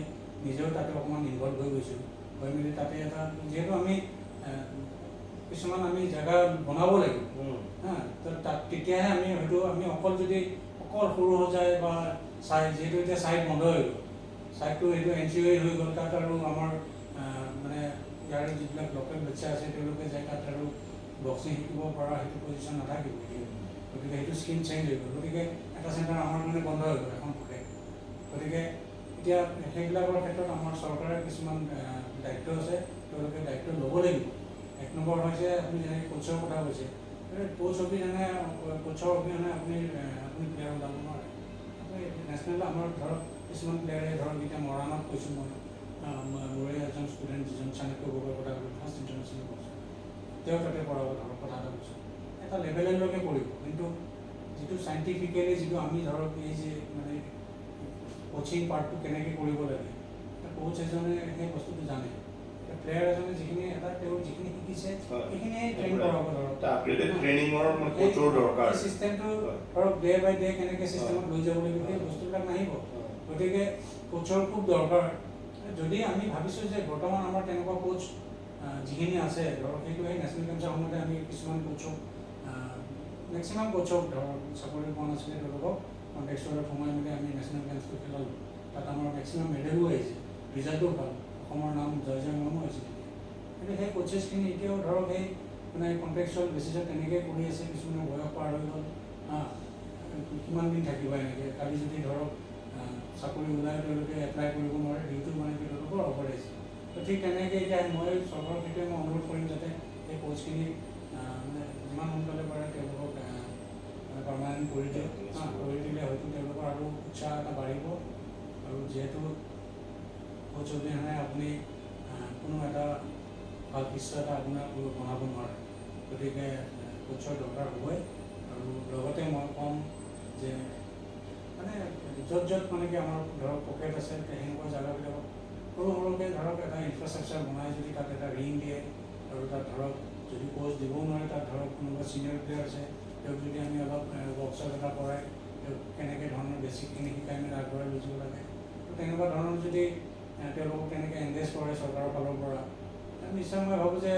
নিজেও তাতে অকণমান ইনভল্ভ হৈ গৈছোঁ, হৈ মেলি তাতে এটা যিহেতু আমি কিছুমান আমি জেগা বনাব লাগিব, তো তাত তেতিয়াহে আমি হয়তো আমি অকল সৰু সজাই বা যিহেতু এতিয়া ছাইড বন্ধ হৈ গ'ল, ছাইডটো এইটো NCOA হৈ গ'ল, তাত আৰু আমাৰ মানে ইয়াৰ যিবিলাক লোকেল বাচ্চা আছে তেওঁলোকে যায় তাত আৰু বক্সিং শিকিব পৰা সেইটো পজিশ্যন নাথাকিব, গতিকে সেইটো স্কিম চেঞ্জ হৈ গ'ল। গতিকে এটা চেণ্টাৰ আমাৰ মানে বন্ধ হৈ গ'ল, এখন ফুটে। গতিকে এতিয়া সেইবিলাকৰ ক্ষেত্ৰত আমাৰ চৰকাৰে কিছুমান দায়িত্ব আছে, তেওঁলোকে দায়িত্ব ল'ব লাগিব। এক নম্বৰ হৈছে আপুনি যেনেকৈ কোচৰ কথা কৈছে, কোচৰ অবিহনে আপুনি প্লেয়াৰ ওলাব নোৱাৰে। আপুনি নেশ্যনেল আমাৰ ধৰক কিছুমান প্লেয়াৰে ধৰক এতিয়া মৰাণত কৈছোঁ মই, মোৰে এজন ষ্টুডেণ্ট যিজন চাণক্য গগৈৰ কথা কৈছোঁ, ফাৰ্ষ্ট ইণ্টাৰনেশ্যনেল বক্সাৰ, তেওঁ তাতে পঢ়াব ধৰক কথা এটা কৈছোঁ, এটা লেভেললৈকে কৰিব, কিন্তু যিটো চাইণ্টিফিকেলি যিটো আমি ধৰক এই যে মানে কোচিং পাৰ্টটো কেনেকৈ কৰিব লাগে, কোচ এজনে সেই বস্তুটো জানে, প্লেয়াৰ এজনে তেওঁ যিখিনি শিকিছে সেইখিনিয়ে ট্ৰেইন কৰাব ধৰক। চিষ্টেমটো ধৰক ডে বাই ডে কেনেকৈ চিষ্টেমত লৈ যাব লাগিব সেই বস্তুবিলাক নাহিব, গতিকে কোচৰ খুব দৰকাৰ। যদি আমি ভাবিছোঁ যে বৰ্তমান আমাৰ তেনেকুৱা কোচ যিখিনি আছে ধৰক সেইটো সেই নেশ্যনেল গেমছৰ সময়তে আমি কিছুমান কোচক মেক্সিমাম কোচক ধৰক চাকৰি পোৱা নাছিলে তেওঁলোকক কণ্টেক্সুৱেলত সোমাই মেলি আমি নেশ্যনেল গেমছটো খেলালোঁ, তাত আমাৰ মেক্সিমাম মেডেলো আহিছে, ৰিজাল্টো ভাল, অসমৰ নাম জয়মনো হৈছে। কিন্তু সেই কোচেছখিনি এতিয়াও ধৰক সেই মানে কণ্টেক্সুৱেল বেচিছত তেনেকৈ কৰি আছে, কিছুমানে বয়স পাৰ হৈ গ'ল, কিমান দিন থাকিব এনেকৈ কালি যদি ধৰক চাকৰি ওলাই তেওঁলোকে এপ্লাই কৰিব নোৱাৰে সেইটো মানে তেওঁলোকৰ অপৰাইজ তো ঠিক তেনেকৈ এতিয়া মই চৰকাৰক সেইটোৱে মই অনুৰোধ কৰিম যাতে এই কোচখিনি মানে যিমান সোনকালে পাৰে তেওঁলোকক পাৰ্মানেণ্ট কৰি দিলে হয়তো তেওঁলোকৰ আৰু উৎসাহ এটা বাঢ়িব আৰু যিহেতু কোচ অবিহনে আপুনি কোনো এটা ভাল বিশ্ব এটা আপোনাৰ বনাব নোৱাৰে গতিকে কোচৰ দৰকাৰ হ'বই আৰু লগতে মই ক'ম যে মানে য'ত মানে কি আমাৰ ধৰক পকেট আছে সেনেকুৱা জেগাবিলাকত সৰুকৈ ধৰক এটা ইনফ্ৰাষ্ট্ৰাকচাৰ বনাই যদি তাত এটা ৰিং দিয়ে আৰু তাত ধৰক যদি কোচ দিবও নোৱাৰে তাত ধৰক কোনোবা ছিনিয়ৰ প্লেয়াৰ আছে তেওঁক যদি আমি অলপ ৱৰ্কশ্বপ এটা কৰাই তেওঁক কেনেকৈ ধৰণৰ বেছিকখিনি শিকাই মেলি আগবঢ়াই লৈ যাব লাগে তো তেনেকুৱা ধৰণৰ যদি তেওঁলোকক তেনেকৈ এংগেজ কৰে চৰকাৰৰ ফালৰ পৰা নিশ্চয় মই ভাবোঁ যে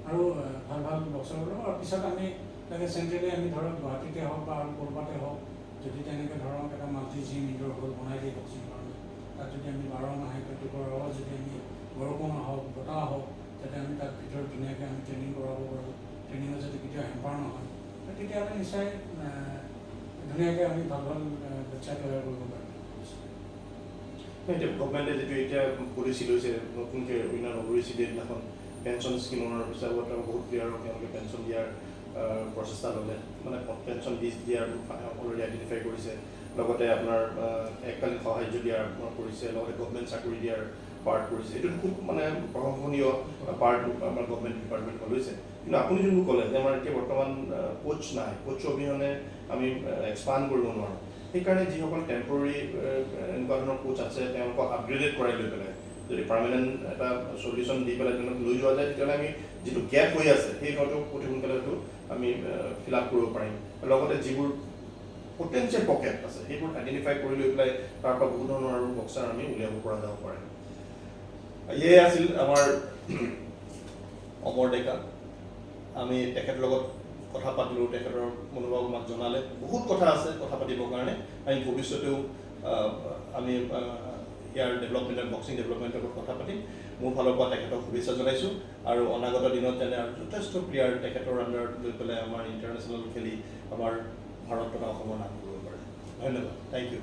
আৰু ভাল ৱৰ্কশ্বপ ল'ব আৰু পিছত আমি তাকে চেণ্ট্ৰেলি আমি ধৰক গুৱাহাটীতে হওক বা আৰু ক'ৰবাতে হওক যদি তেনেকৈ ধৰক এটা মাল্টি জিম ইনডোৰ হল বনাই দিয়ে বক্সিং কাৰণে তাত যদি আমি 12 মাহে প্ৰেক্টিকৰ লগত যদি আমি বৰষুণ হওক বতাহ হওক যাতে আমি তাত ভিতৰত ধুনীয়াকৈ আমি ট্ৰেইনিং কৰাব পাৰোঁ ট্ৰেইনিঙত যদি কেতিয়াও হেম্পাৰ নহয় তেতিয়াহ'লে নিশ্চয় ধুনীয়াকৈ আমি ভাল বাচ্চা তৈয়াৰ কৰিব পাৰিম এতিয়া গভমেণ্টে যিটো এতিয়া পলিচি লৈছে নতুনকৈ উইনাৰ নগৰী দিনাখন পেঞ্চন স্কিমৰ হিচাপত বহুত প্লেয়াৰক তেওঁলোকে পেঞ্চন দিয়াৰ প্ৰচেষ্টা ল'লে মানে পেঞ্চন দিয়াৰ অলৰেডি আইডেণ্টিফাই কৰিছে লগতে আপোনাৰ এককালীন সাহায্য দিয়াৰ কৰিছে লগতে গভমেণ্ট চাকৰি দিয়াৰ পাৰ্ট কৰিছে এইটো খুব মানে প্ৰশংসনীয় পাৰ্ট আমাৰ গভমেণ্ট ডিপাৰ্টমেণ্টে লৈছে কিন্তু আপুনি যোনটো ক'লে যে আমাৰ এতিয়া বৰ্তমান কোচ নাই কোচ অবিহনে আমি এক্সপাণ্ড কৰিব নোৱাৰোঁ সেইকাৰণে যিসকল টেম্পৰৰী এনেকুৱা ধৰণৰ কোচ আছে তেওঁলোকক আপগ্ৰেডেড কৰাই লৈ পেলাই যদি পাৰ্মানেণ্ট এটা সলিউশ্যন দি পেলাই তেওঁলোক লৈ যোৱা যায় তেতিয়াহ'লে আমি যিটো গেপ হৈ আছে সেই হয়তো অতি সোনকালে হয়তো আমি ফিল আপ কৰিব পাৰিম লগতে যিবোৰ পটেঞ্চিয়েল পকেট আছে সেইবোৰ আইডেণ্টিফাই কৰি লৈ পেলাই তাৰ পৰা বহু ধৰণৰ আৰু বক্সাৰ আমি উলিয়াব পৰা যাব পাৰে এয়াই আছিল আমাৰ অমৰ ডেকা আমি তেখেতৰ লগত কথা পাতিলোঁ তেখেতৰ মনোভাৱ আমাক জনালে বহুত কথা আছে কথা পাতিবৰ কাৰণে আমি ভৱিষ্যতেও আমি ইয়াৰ ডেভেলপমেণ্ট বক্সিং ডেভেলপমেণ্টৰ লগত কথা পাতিম মোৰ ফালৰ পৰা তেখেতক শুভেচ্ছা জনাইছোঁ আৰু অনাগত দিনত যেনে আৰু যথেষ্ট প্লেয়াৰ তেখেতৰ আণ্ডাৰত লৈ পেলাই আমাৰ ইণ্টাৰনেশ্যনেল খেলি আমাৰ ভাৰত তথা অসমৰ নাম কৰিব পাৰে ধন্যবাদ থেংক ইউ